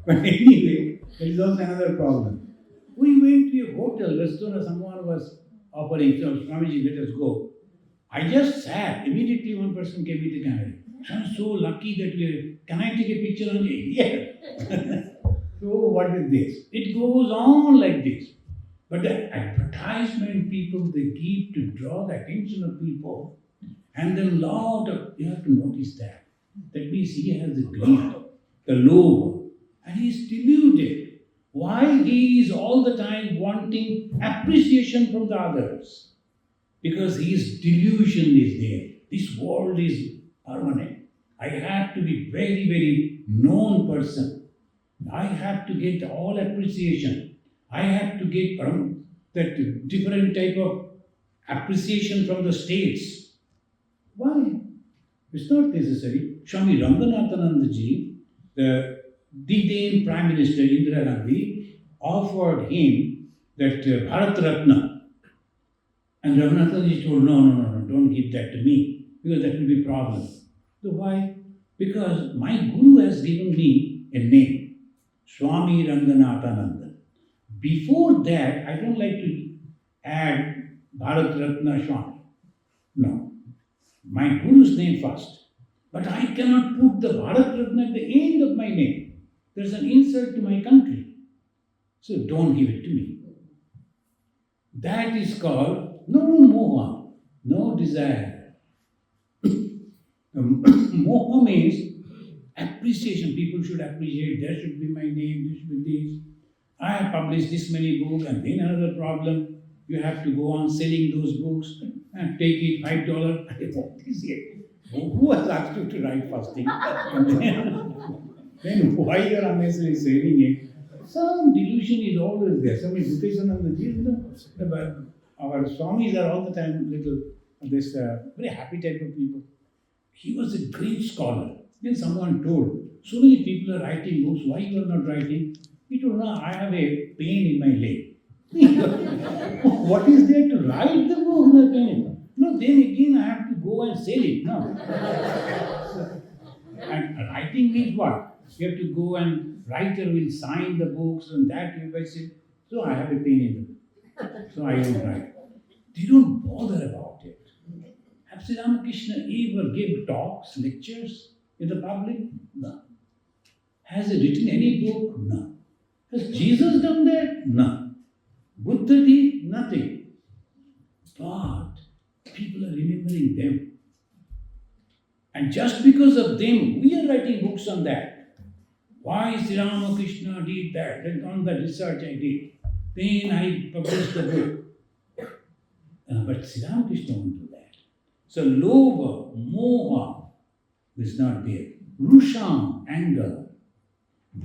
But anyway, there is also another problem. We went to a hotel, restaurant, someone was offering, so Swamiji, let us go. I just sat. Immediately one person came with the camera. I'm so lucky that can I take a picture on you? Yeah. So what is this? It goes on like this. But the advertisement people they give to draw the attention of people, and then you have to notice that. That means he has the greed, the low, and he is deluded. Why? He is all the time wanting appreciation from the others. Because his delusion is there. This world is permanent. I have to be very, very known person. I have to get all appreciation. I have to get that different type of appreciation from the states. Why? It's not necessary. Swami Ishatmanandaji, the then Prime Minister Indira Gandhi, offered him that Bharat Ratna. And Raghunathanji told, no, don't give that to me, because that will be a problem. So why? Because my Guru has given me a name, Swami Ishatmananda. Before that, I don't like to add Bharat Ratna Swami. No. My Guru's name first. But I cannot put the Bharat Ratna at the end of my name. There's an insult to my country. So don't give it to me. That is called no moha, no desire. Moha means appreciation. People should appreciate, there should be my name, this should be this. I have published this many books, and then another problem, you have to go on selling those books and take it $5. What is it? Who has asked you to write first thing? Then why you are unnecessarily selling it? Some delusion is always there. Swami Ishatmanandaji, our Swamis are all the time very happy type of people. He was a great scholar. Then someone told, so many people are writing books, why you are not writing? He told, no, I have a pain in my leg. What is there to write the book? No, then again I have to go and sell it. No. And writing means what? You have to go and writer will sign the books and that you will say, so I have a pain in the book. So I don't write. They don't bother about it. Have Sri Ramakrishna ever gave talks, lectures in the public? No. Has he written any book? No. Has Jesus done that? No. Buddha did? Nothing. But people are remembering them. And just because of them, we are writing books on that. Why Sri Ramakrishna did that? And on the research I did. Then I published the book. But Sri Ramakrishna won't do that. So lobha, moha is not there. Rusham, anger.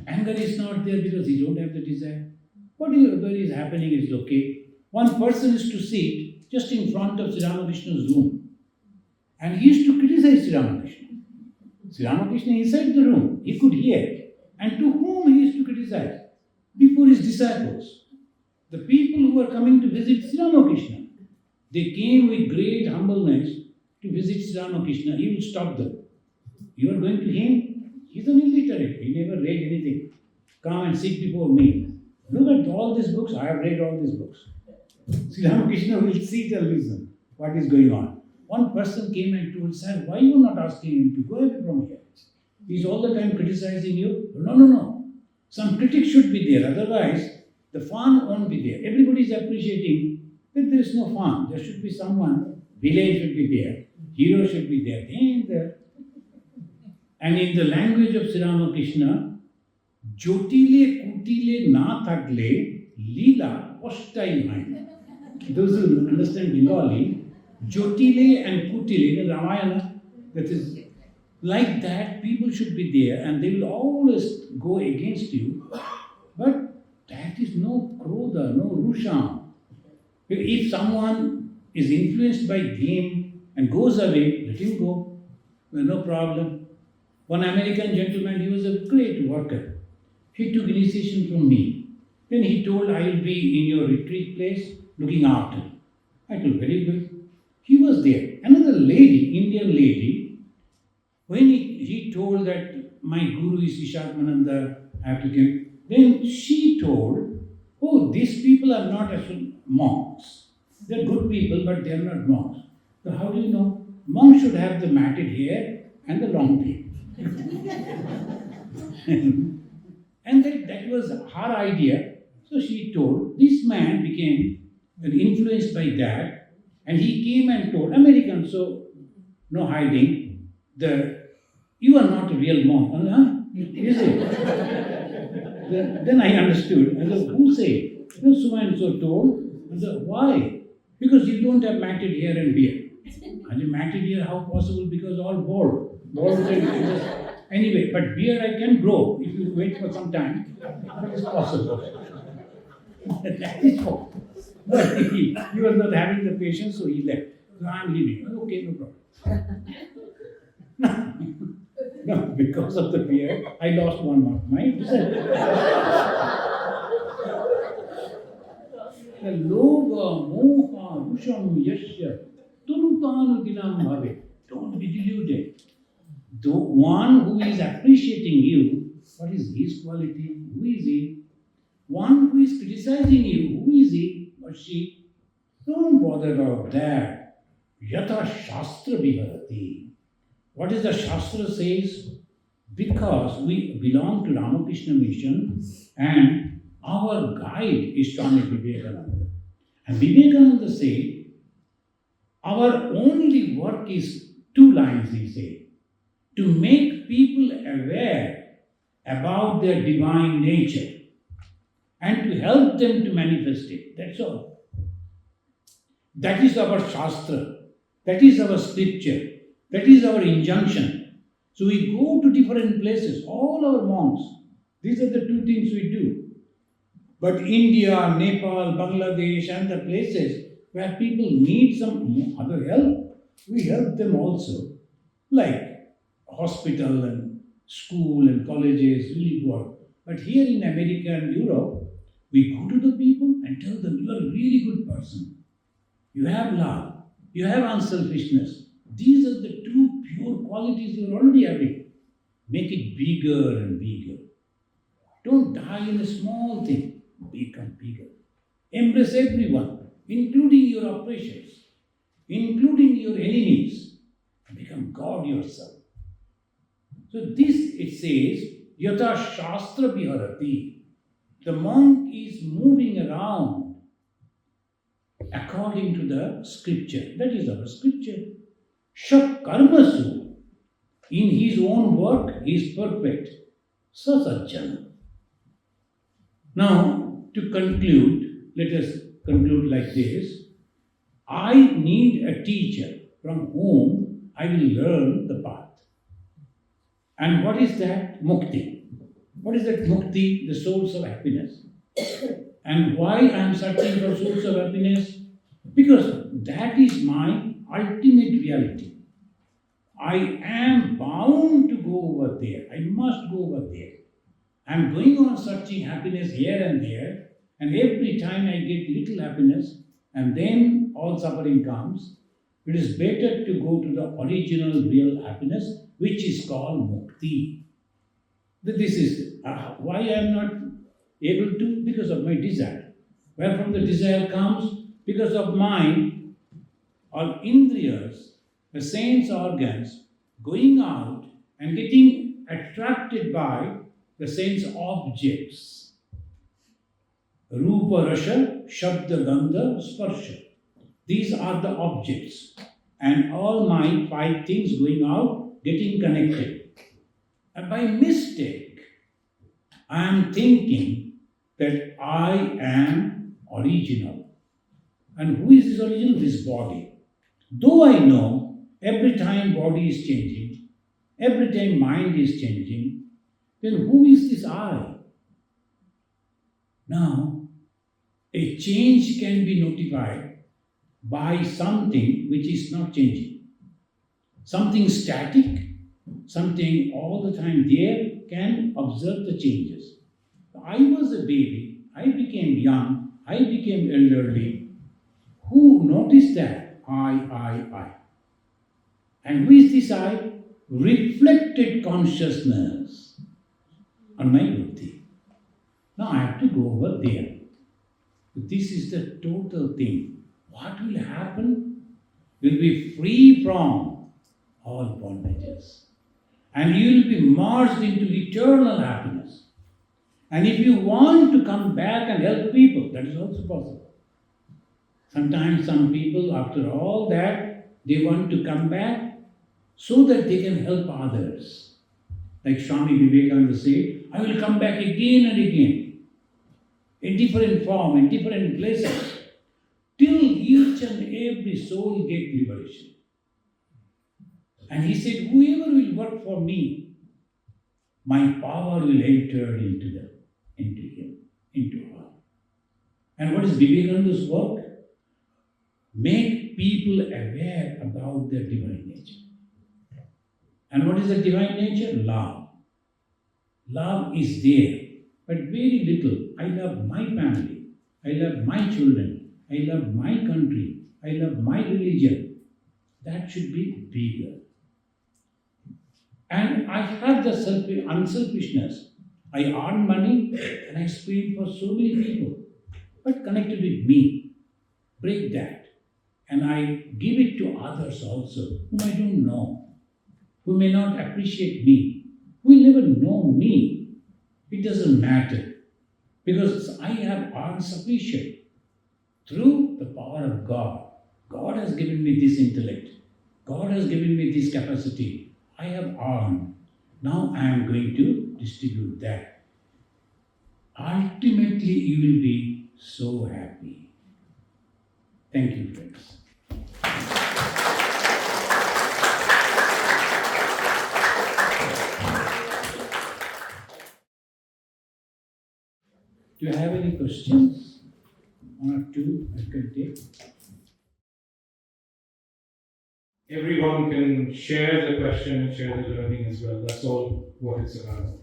Anger is not there because he don't have the desire. Whatever is happening is okay. One person is to sit just in front of Sri Ramakrishna's room. And he used to criticize Sri Ramakrishna. Sri Ramakrishna inside the room, he could hear. And to whom he used to criticize? Before his disciples. The people who were coming to visit Sri Ramakrishna. They came with great humbleness to visit Sri Ramakrishna. He would stop them. You are going to him? He's an illiterate. He never read anything. Come and sit before me. Look at all these books. I have read all these books. Sri Ramakrishna will sit and listen. What is going on? One person came and told, sir, why you are not asking him to go away from here? He's all the time criticizing you. No. Some critic should be there. Otherwise, the fun won't be there. Everybody is appreciating that there is no fun. There should be someone. Villain should be there. Hero should be there. And in the language of Sri Ramakrishna, Jotile kutile na thakle lila postai main. Those who understand Bengali, Jotile and kutile, the Ramayana, that is like that, people should be there and they will always go against you. But that is no krodha, no rusham. If someone is influenced by them and goes away, let him go. No problem. One American gentleman, he was a great worker. He took initiation from me. Then he told, I will be in your retreat place looking after you. I told, very good. He was there. Another lady, Indian lady, when he told that my guru is Ishatmananda, I have to give, then she told, oh, these people are not actual monks. They're good people, but they're not monks. So how do you know? Monks should have the matted hair and the long beard. And that was her idea. So she told, this man became influenced by that, and he came and told Americans, so no hiding, you are not a real monk. Huh? Is it? Then I understood. I said, who said? So and so told. I said, why? Because you don't have matted hair and beard. I said, matted hair, how possible? Because all bald. Anyway, but beard I can grow if you wait for some time. That is possible. That is all. But he was not having the patience, so he left. So I'm leaving. Okay, no problem. No, because of the beard, I lost one mark. The loga moha rusham yashya tunutanu dilam bhave. Don't be deluded. The one who is appreciating you, what is his quality? Who is he? One who is criticizing you, who is he or she? Don't bother about that. Yata Shastra Viharati. What is the Shastra says? Because we belong to Ramakrishna Mission and our guide is Swami Vivekananda. And Vivekananda said, our only work is 2 lines, he said. To make people aware about their divine nature and to help them to manifest it. That's all. That is our Shastra. That is our scripture. That is our injunction. So we go to different places, all our monks. These are the 2 things we do. But India, Nepal, Bangladesh and the places where people need some other help, we help them also. Like hospital and school and colleges, really work. But here in America and Europe, we go to the people and tell them, you are a really good person. You have love. You have unselfishness. These are the 2 pure qualities you are already having. Make it bigger and bigger. Don't die in a small thing. Become bigger. Embrace everyone, including your oppressors, including your enemies. Become God yourself. So this, it says, Yata Shastra Viharati. The monk is moving around according to the scripture. That is our scripture. Shak Karmasu. In his own work, he is perfect. Sasajjana. Now, to conclude, let us conclude like this. I need a teacher from whom I will learn the path. And what is that? Mukti. What is that mukti? The source of happiness. And why I am searching for source of happiness? Because that is my ultimate reality. I am bound to go over there. I must go over there. I am going on searching happiness here and there, and every time I get little happiness, and then all suffering comes. It is better to go to the original real happiness, which is called mukti. This is why I am not able to, because of my desire. Where from the desire comes? Because of mind or indriyas, the sense organs, going out and getting attracted by the sense objects. Rupa, Rasha, Shabda, Gandha, Sparsha. These are the objects. And all my 5 things going out, getting connected. And by mistake, I am thinking that I am original. And who is this original? This body. Though I know every time body is changing, every time mind is changing, then who is this I? Now, a change can be notified by something which is not changing. Something static, something all the time there can observe the changes. I was a baby, I became young, I became elderly. Who noticed that? I. And who is this I? Reflected consciousness on my buddhi. Now I have to go over there. This is the total thing. What will happen? You'll be free from all bondages. And you will be merged into eternal happiness. And if you want to come back and help people, that is also possible. Sometimes some people, after all that, they want to come back so that they can help others. Like Swami Vivekananda said, I will come back again and again, in different form, in different places, till each and every soul get liberation. And he said, whoever will work for me, my power will enter into them, into him, into her. And what is Vivekananda's work? Make people aware about their divine nature. And what is the divine nature? Love. Love is there, but very little. I love my family. I love my children. I love my country. I love my religion. That should be bigger. And I have the unselfishness. I earn money and I spend for so many people, but connected with me. Break that. And I give it to others also, whom I don't know, who may not appreciate me, who will never know me. It doesn't matter, because I have earned sufficient through the power of God. God has given me this intellect. God has given me this capacity. I have earned. Now I am going to distribute that. Ultimately, you will be so happy. Thank you, friends. Do you have any questions? One or two I can take. Everyone can share the question and share the learning as well. That's all what it's about.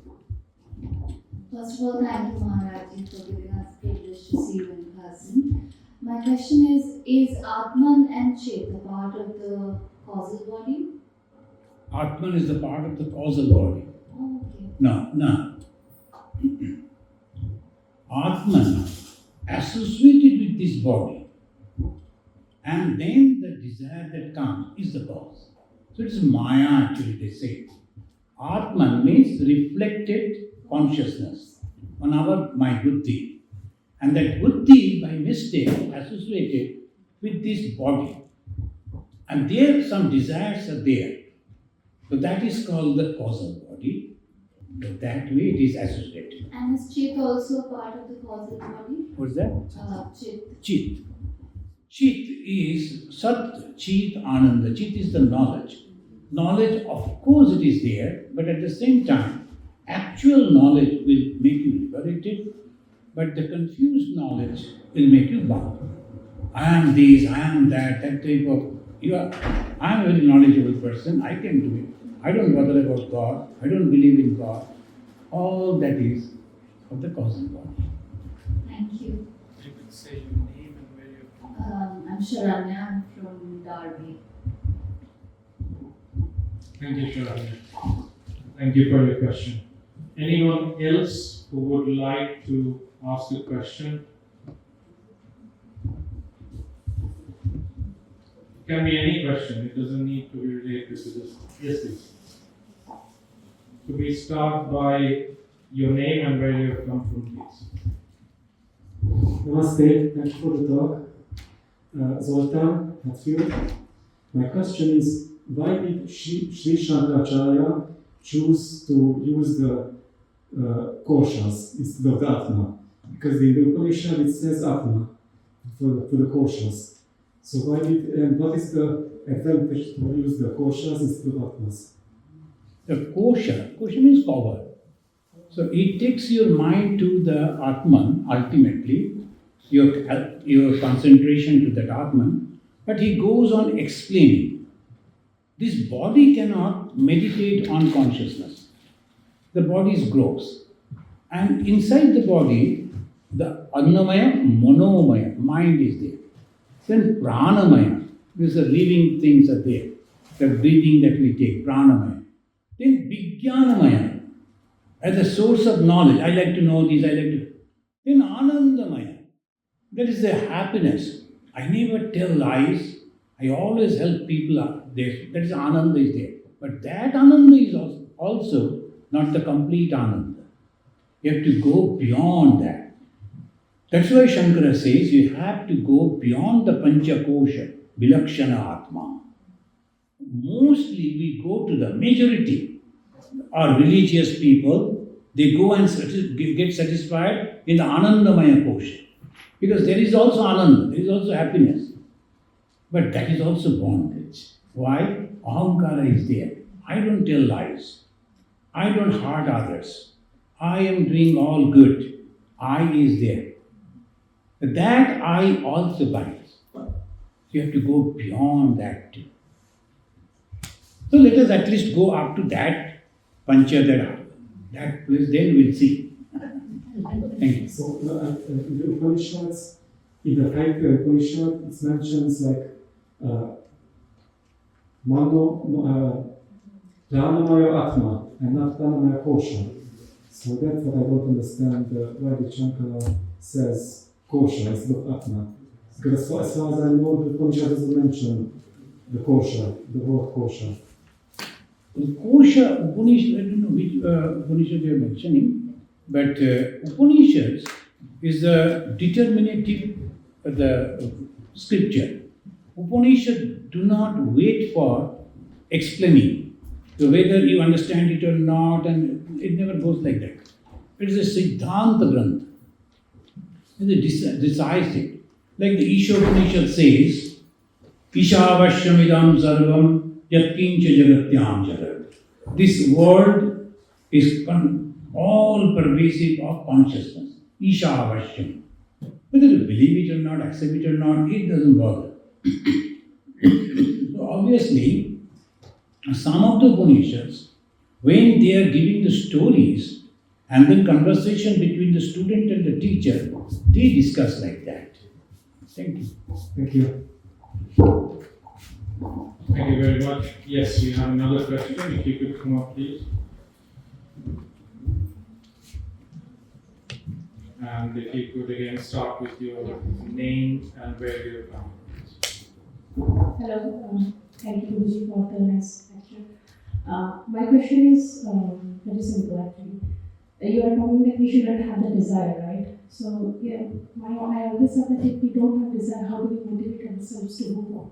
First of all, thank you, Maharaj, for giving us the privilege to see you in person. My question is Atman and Chit a part of the causal body? Atman is the part of the causal body. Oh, okay. No. Atman associated with this body, and then the desire that comes is the cause. So it is Maya actually, they say. Atman means reflected consciousness on my buddhi. And that buddhi, by mistake, associated with this body. And there some desires are there. So that is called the causal body. So that way it is associated. And is Chit also part of the causal body? What's that? Chit. Chit. Chit is Sat, Chit, Ananda. Chit is the knowledge. Knowledge, of course, it is there, but at the same time, actual knowledge will make you liberated, but the confused knowledge will make you bound. I am this, I am that type of. I am a very knowledgeable person, I can do it. I don't bother about God, I don't believe in God. All that is of the causal body. Thank you. You could say your name and where you're from. I'm Sharanya, I'm from Derby. Thank you, Sharanya. Thank you for your question. Anyone else who would like to ask a question? It can be any question. It doesn't need to be related to this. Yes, please. Could we start by your name and where you come from, please? Namaste, thank you for the talk. Zoltan, Hatfield. My question is, why did Sri Shankaracharya choose to use the koshas instead of the Atma? Because in the Upanishad it says Atma for the koshas. So what is the advantage to use the koshas instead of Atmas? The kosha means cover. So it takes your mind to the Atman, ultimately, your concentration to that Atman, but he goes on explaining. This body cannot meditate on consciousness. The body is gross. And inside the body, the Annamaya, Manomaya, mind is there. Then Pranamaya, these are living things are there. The breathing that we take, Pranamaya. Then Vijnanamaya, as a source of knowledge. I like to know this, I like to. Then Anandamaya. That is the happiness. I never tell lies. I always help people up there. That is Ananda is there. But that Ananda is also not the complete Ananda. You have to go beyond that. That's why Shankara says you have to go beyond the Panchakosha, Vilakshana Atma. Mostly we go to the majority are religious people. They go and get satisfied in the Anandamaya Kosha. Because there is also Ananda, there is also happiness. But that is also bondage. Why? Ahankara is there. I don't tell lies. I don't hurt others. I am doing all good. I is there. That I also binds. You have to go beyond that too. So let us at least go up to that Panchadara. That place, then we'll see. Thank you. So in the Upanishads, in the Kaitya Upanishad, it mentions like Pranamaya Atma and not Pranamaya Kosha. So that's what I don't understand why the Shankara says Kosha instead of Atma. Because as far as I know, the Upanishad doesn't mention the Kosha, the word Kosha. Kosha, Upanishad, I don't know which Upanishad you are mentioning, but Upanishads is the determinative the scripture. Upanishad do not wait for explaining whether you understand it or not, and it never goes like that. It is a Siddhanta Grantha. It decides it. Like the Ishopanishad says, Ishavashyamidam sarvam yatkincha jagatyam jagat. This word is all pervasive of consciousness. Ishavashyam. Whether you believe it or not, accept it or not, it doesn't bother. So obviously, some of the Upanishads, when they are giving the stories and then conversation between the student and the teacher, they discuss like that. Thank you. Thank you. Thank you very much. Yes, we have another question. If you could come up, please. And if you could again start with your name and where you're from. Hello, thank you Guruji for the nice lecture. My question is very simple actually. You are talking that we shouldn't have the desire, right? So yeah, I always thought that if we don't have desire, how do we motivate ourselves to move on?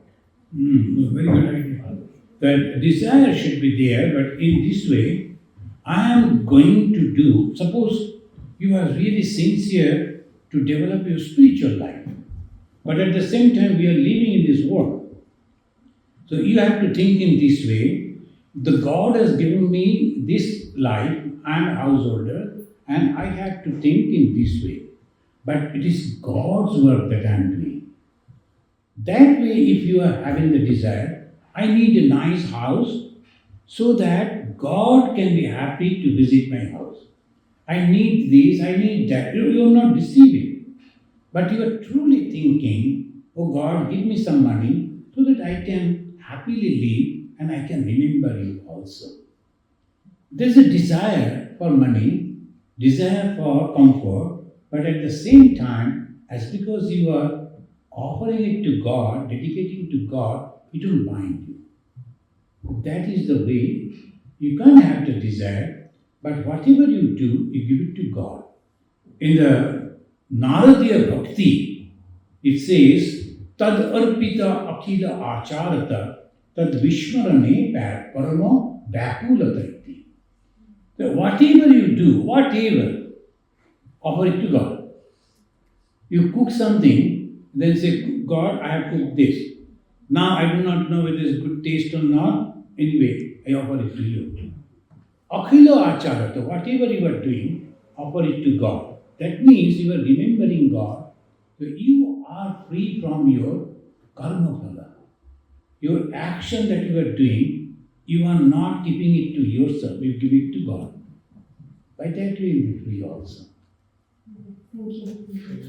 Very good idea. That desire should be there, but in this way, I am going to do, suppose you are really sincere to develop your spiritual life, but at the same time we are living in this world. So you have to think in this way, the God has given me this life, I am a householder, and I have to think in this way. But it is God's work that I am doing. That way, if you are having the desire, I need a nice house so that God can be happy to visit my house. I need this, I need that. You are not deceiving. But you are truly thinking, oh God, give me some money so that I can happily live and I can remember you also. There is a desire for money, desire for comfort, but at the same time, as because you are offering it to God, dedicating to God, it will bind you. That is the way. You can't have the desire, but whatever you do, you give it to God. In the Naradiya Bhakti, it says, Tad arpita akhila acharata, tad vishmarane paramo bakulata iti. So whatever you do, whatever, offer it to God. You cook something, then say, God, I have cooked this. Now I do not know whether it is good taste or not. Anyway, I offer it to you. Akhila acharata, whatever you are doing, offer it to God. That means you are remembering God. So you are free from your karma phala. Your action that you are doing, you are not keeping it to yourself, you give it to God. By that way you will be free also. Thank you.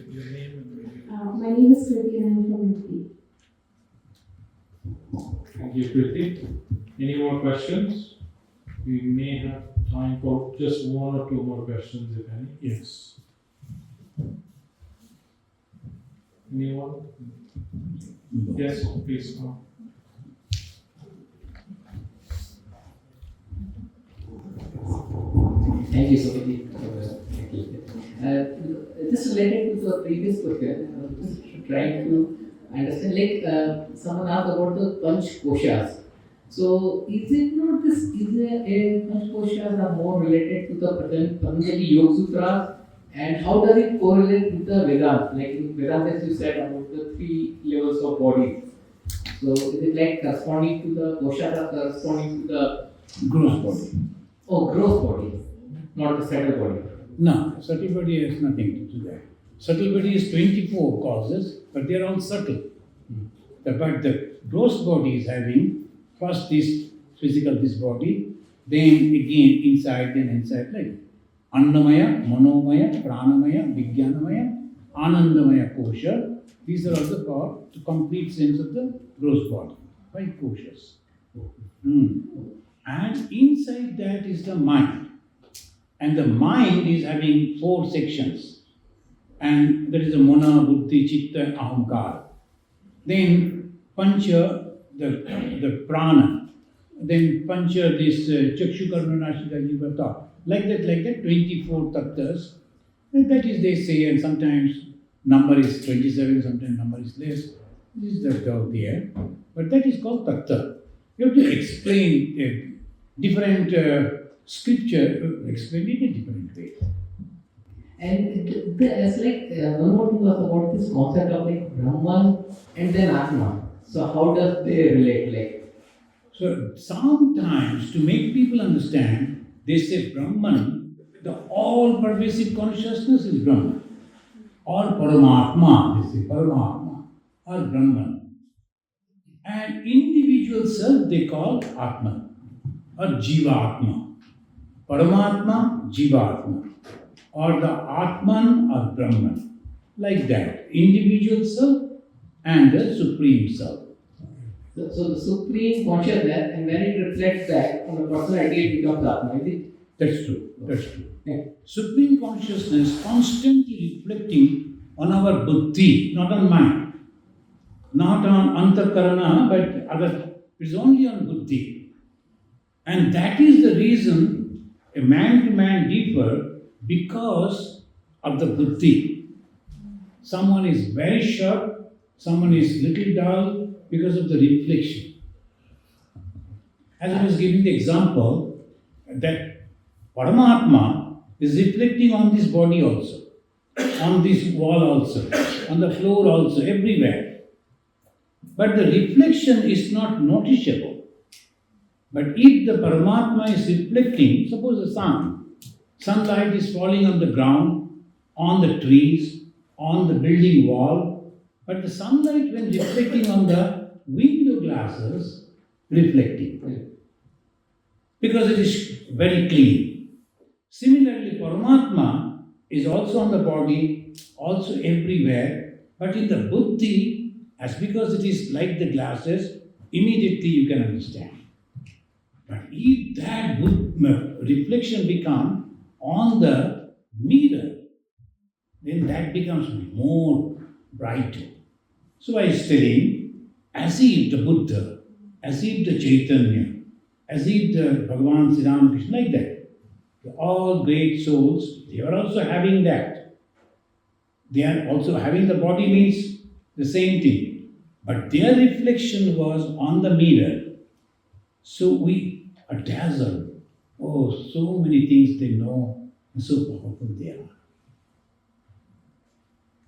Your name and where you're My name is Kriti and I am from Rugby. Thank you, Kriti. Any more questions? We may have time for just one or two more questions, if any. Yes. Anyone? Yes, please come. Thank you so much. Just related to the previous question, I was just trying to understand, someone asked about the Panch Koshas. So, is it not this, is a Panch Koshas are more related to the Patanjali Yoga Sutras, and how does it correlate with the Vedanta? Like in Vedanta, as you said about the 3 levels of body. So, is it like corresponding to the Koshas or corresponding to the Gross body. Oh, gross body, not the subtle body. No, subtle body has nothing to do that. Subtle body is 24 causes, but they are all subtle. But the gross body is having first this physical, this body, then again inside, like Annamaya, Manomaya, Pranamaya, Vijnanamaya, Anandamaya kosha. These are all called the complete sense of the gross body, 5 koshas. And inside that is the mind. And the mind is having 4 sections. And there is a Mona, Buddhi, Chitta, Ahankara. Then Pancha, the Prana. Then Pancha, this Chakshu Karna Nashika Jivata. Like that, 24 tattas. And that is, they say, and sometimes number is 27, sometimes number is less. This is the out there. But that is called tatta. You have to explain different scripture, explain it in different ways. And it's like one more thing was about this concept of like Brahman and then Atma. So how does they relate? Like, so sometimes to make people understand, they say Brahman, the all-pervasive consciousness is Brahman. Or Paramatma, they say Paramatma, or Brahman. And individual self they call Atman, or Jivatma. Paramatma, Jivatma. Or the Atman or Brahman. Like that. Individual self and the Supreme Self. so the supreme consciousness, and when it reflects back on the personality, it becomes Atma, is it? That's true. That's true. Yeah. Supreme consciousness constantly reflecting on our buddhi, not on mind. Not on antakarana, but other. It's only on buddhi. And that is the reason a man to man differ because of the buddhi. Someone is very sharp, someone is little dull because of the reflection. As I was giving the example that Paramatma is reflecting on this body also, on this wall also, on the floor also, everywhere. But the reflection is not noticeable. But if the Paramatma is reflecting, suppose the sunlight is falling on the ground, on the trees, on the building wall, but the sunlight when reflecting on the window glasses, reflecting. Because it is very clean. Similarly, Paramatma is also on the body, also everywhere, but in the buddhi, as because it is like the glasses, immediately you can understand. But if that reflection becomes on the mirror, then that becomes more brighter. So I was telling, as if the Buddha, as if the Chaitanya, as if the Bhagavan Sri Ramakrishna, like that. All great souls, they are also having that. They are also having the body means the same thing. But their reflection was on the mirror. So we are dazzled. Oh, so many things they know, and so powerful they are.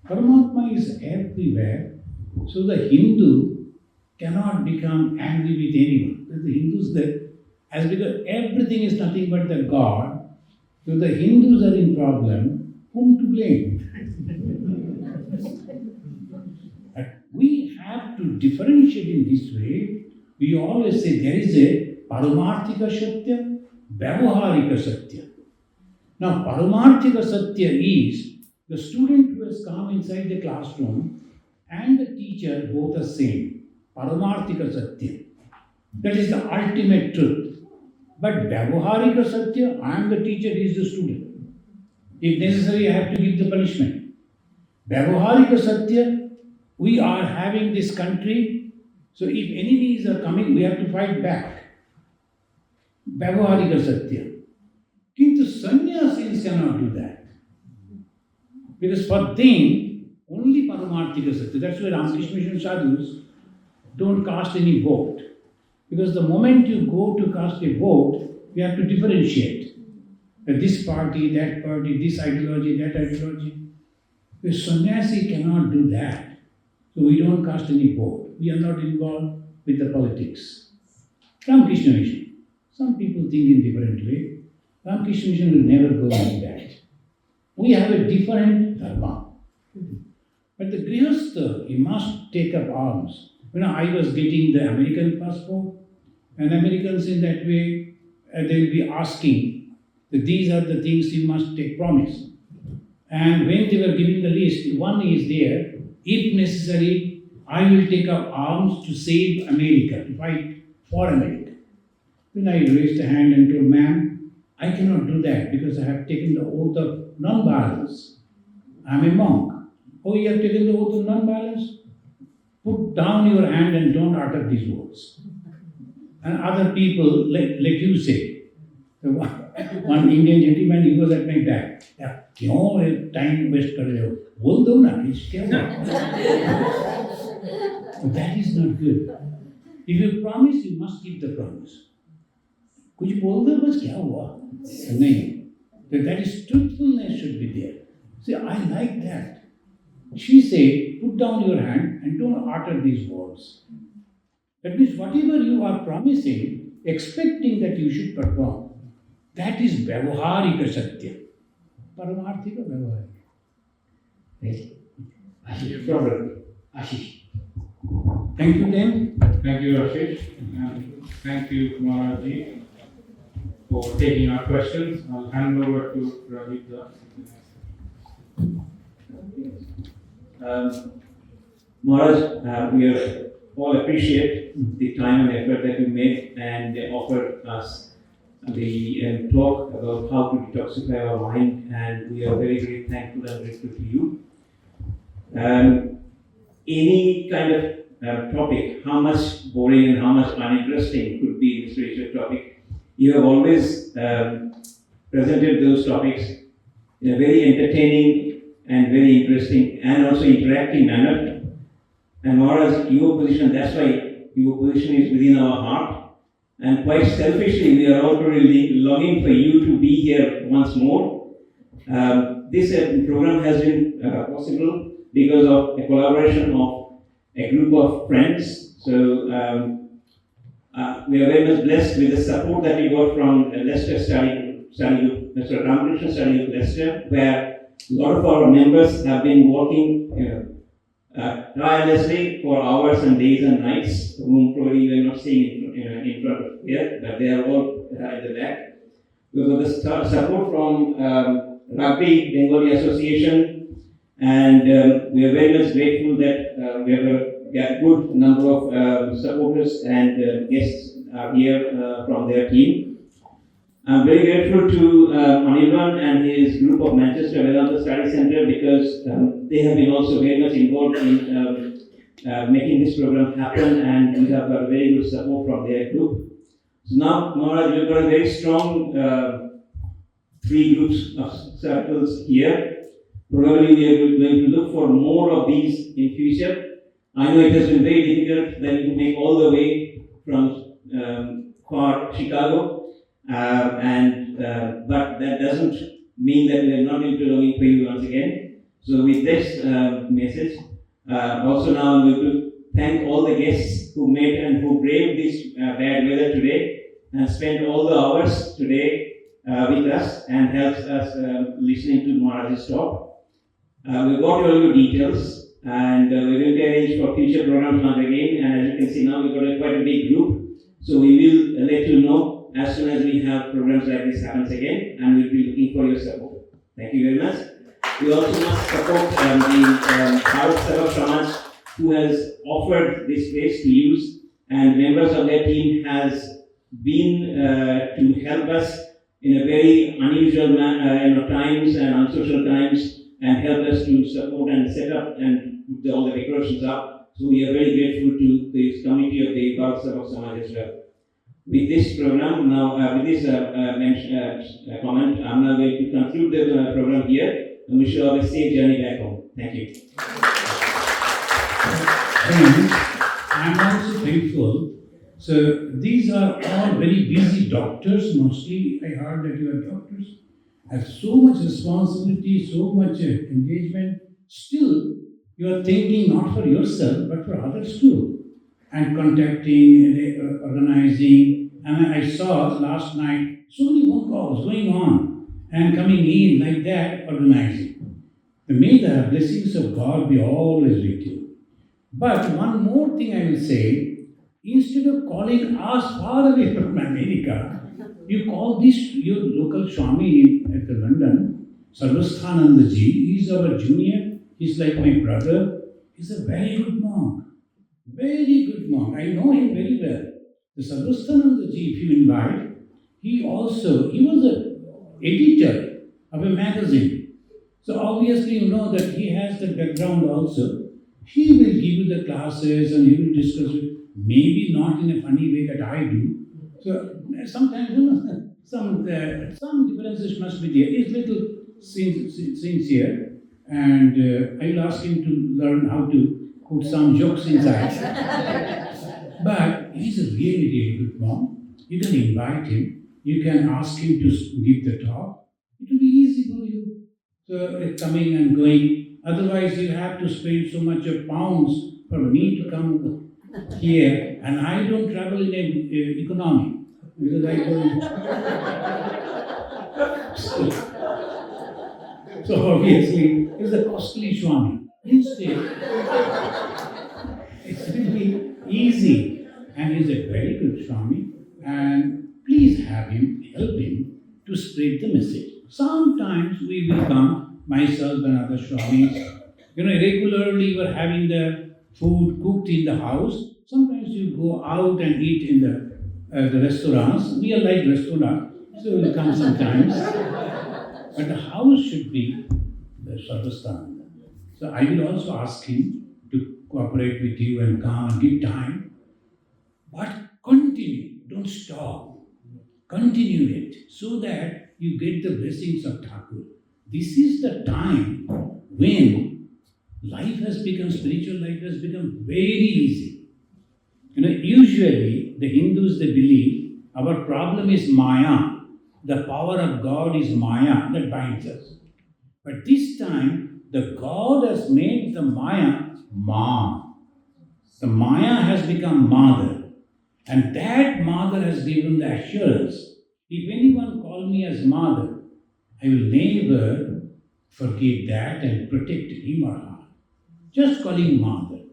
Paramatma is everywhere. So the Hindu cannot become angry with anyone. The Hindus that, as because everything is nothing but the God, so the Hindus are in problem, whom to blame? We have to differentiate in this way. We always say there is a Paramarthika Satya, Vyavaharika Satya. Now, Paramarthika Satya is the student who has come inside the classroom and the teacher both are same. Paramarthika Satya. That is the ultimate truth. But Vyavaharika Satya, I am the teacher, he is the student. If necessary, I have to give the punishment. Vyavaharika Satya, We are having this country, so if enemies are coming, we have to fight back. Vyavaharika Satya. Kintu sannyasis cannot do that. Because for them, only Paramarthika Satya. That's why Ramakrishna Mission sadhus don't cast any vote. Because the moment you go to cast a vote, you have to differentiate. This party, that party, this ideology, that ideology. The sannyasi cannot do that. So we don't cast any vote. We are not involved with the politics. Ramakrishna Mission. Some people think in different way. Ramakrishna Mission will never go like that. We have a different dharma. But the grihastha, he must take up arms. I was getting the American passport, and Americans in that way, they will be asking that these are the things you must take promise. And when they were giving the list, one is there, if necessary, I will take up arms to save America, to fight for America. Then I raised a hand and told, ma'am, I cannot do that because I have taken the oath of non-violence. I am a monk. Oh, you have taken the oath of non-violence? Put down your hand and don't utter these words. And other people, like you say, one Indian gentleman, he was at my back. क्यों time waste कर रहे हो? बोल दो ना कुछ क्या हुआ? That is not good. If you promise, you must keep the promise. कुछ बोल दो बस क्या हुआ? नहीं. That is truthfulness should be there. See, I like that. She said, put down your hand and don't utter these words. That means whatever you are promising, expecting that you should perform, that is Vyavaharika Satya. Paramarthika Vyavaharika. Right. Ashish. Ashish. Thank you then. Thank you, Ashish. And thank you, Maharaj, for taking our questions. I'll hand over to Ravita. Maharaj, we all appreciate the time and effort that you made and offered us the talk about how to detoxify our mind, and we are very, very thankful and grateful to you. Any kind of topic, how much boring and how much uninteresting could be in a spiritual topic, you have always presented those topics in a very entertaining and very interesting and also interacting manner. And Maharaj, your position, that's why your position is within our heart. And quite selfishly, we are all really longing for you to be here once more. This program has been possible because of a collaboration of a group of friends. So we are very much blessed with the support that we got from Leicester Study Group, Mr. Ramakrishna Study Group Leicester, where a lot of our members have been working tirelessly for hours and days and nights, whom probably you are not seeing in front of here, but they are all at the back. We got the support from Rugby Bengali Association, and we are very much grateful that we have a good number of supporters and guests are here from their team. I'm very grateful to Anirban and his group of Manchester Vedanta Study Center because they have been also very much involved in making this program happen, and we have got very good support from their group. So now, Maharaj, we've got a very strong 3 groups of circles here. Probably we are going to look for more of these in future. I know it has been very difficult that you make all the way from far Chicago. But that doesn't mean that we are not going to longing for you once again. So with this message, also now I'm going to thank all the guests who made and who braved this bad weather today and spent all the hours today with us and helps us listening to Maharaj's talk. We got all your details, and we're going to arrange for future programs once again. And as you can see now, we've got quite a big group. So we will let you know as soon as we have programs like this happens again, and we'll be looking for your support. Thank you very much. We also must support the Bharat Samaj, who has offered this place to use, and members of their team has been to help us in a very unusual times and unsocial times, and help us to support and set up and put all the decorations up. So we are very grateful to this committee of the Bharat Samaj as well. With this program now, with this comment, I'm now going to conclude the program here, and wish you all a safe journey back home. Thank you. I'm also thankful. So these are all very busy doctors. Mostly, I heard that you are doctors. Have so much responsibility, so much engagement. Still, you are thinking not for yourself, but for others too. And contacting, and organizing. And I saw last night so many phone calls going on and coming in like that, organizing. May the blessings of God be always with you. But one more thing I will say, instead of calling us far away from America, you call this your local Swami at the London, Ishatmanandaji. He is our junior, he's like my brother. He's a very good monk. Very good monk. I know him very well. The Ishatmanandaji, if you invite, he was an editor of a magazine. So obviously you know that he has the background also. He will give you the classes and he will discuss it. Maybe not in a funny way that I do. So sometimes some differences must be there. He's little sincere, and I will ask him to learn how to put some jokes inside. But he's a really, really good monk. You can invite him. You can ask him to give the talk. It will be easy for you. So coming and going. Otherwise, you have to spend so much of pounds for me to come here, and I don't travel in economy because I don't. So obviously, it's a costly Swami. Instead, it will be easy, and he's a very good Swami. And please help him to spread the message. Sometimes we will come, myself and other Swamis. Regularly we're having the food cooked in the house. Sometimes you go out and eat in the restaurants. We are like restaurant, so we'll come sometimes. But the house should be the Sarvasthan. So I will also ask him to cooperate with you and come and give time. But continue, don't stop. Continue it so that you get the blessings of Thakur. This is the time when life has become, spiritual life has become very easy. Usually the Hindus, they believe our problem is Maya. The power of God is Maya that binds us. But this time, the God has made the Maya Ma. The Maya has become Mother. And that Mother has given the assurance. If anyone call me as Mother, I will never forget that and protect him or her. Just calling Mother.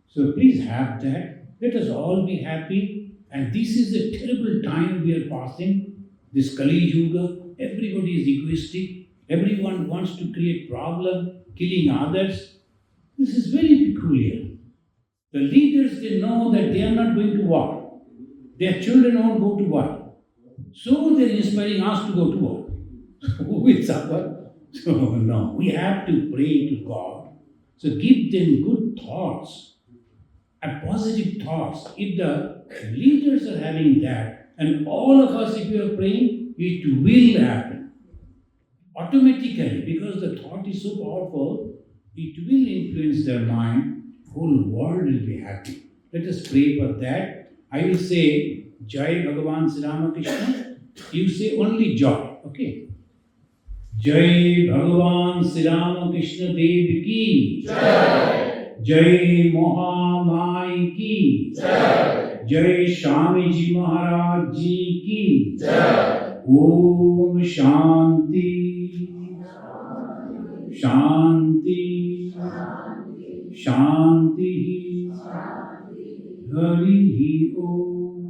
So please have that. Let us all be happy. And this is a terrible time we are passing. This Kali Yuga. Everybody is egoistic. Everyone wants to create problem, killing others. This is very peculiar. The leaders, they know that they are not going to war. Their children won't go to war. So they are inspiring us to go to war. Who will suffer? So no, we have to pray to God. So give them good thoughts and positive thoughts. If the leaders are having that, and all of us, if we are praying, it will happen. Automatically, because the thought is so powerful, it will influence their mind. Whole world will be happy. Let us pray for that. I will say Jai Bhagavan Sri Ramakrishna. You say only joy. Okay. Jai Bhagavan Sri Ramakrishna Dev ki. Jai. Jai Mahamai ki. Jai. Jai Swamiji Maharaj ji ki. Jai. Om Shanti. Shanti. Shanti. Hari Om.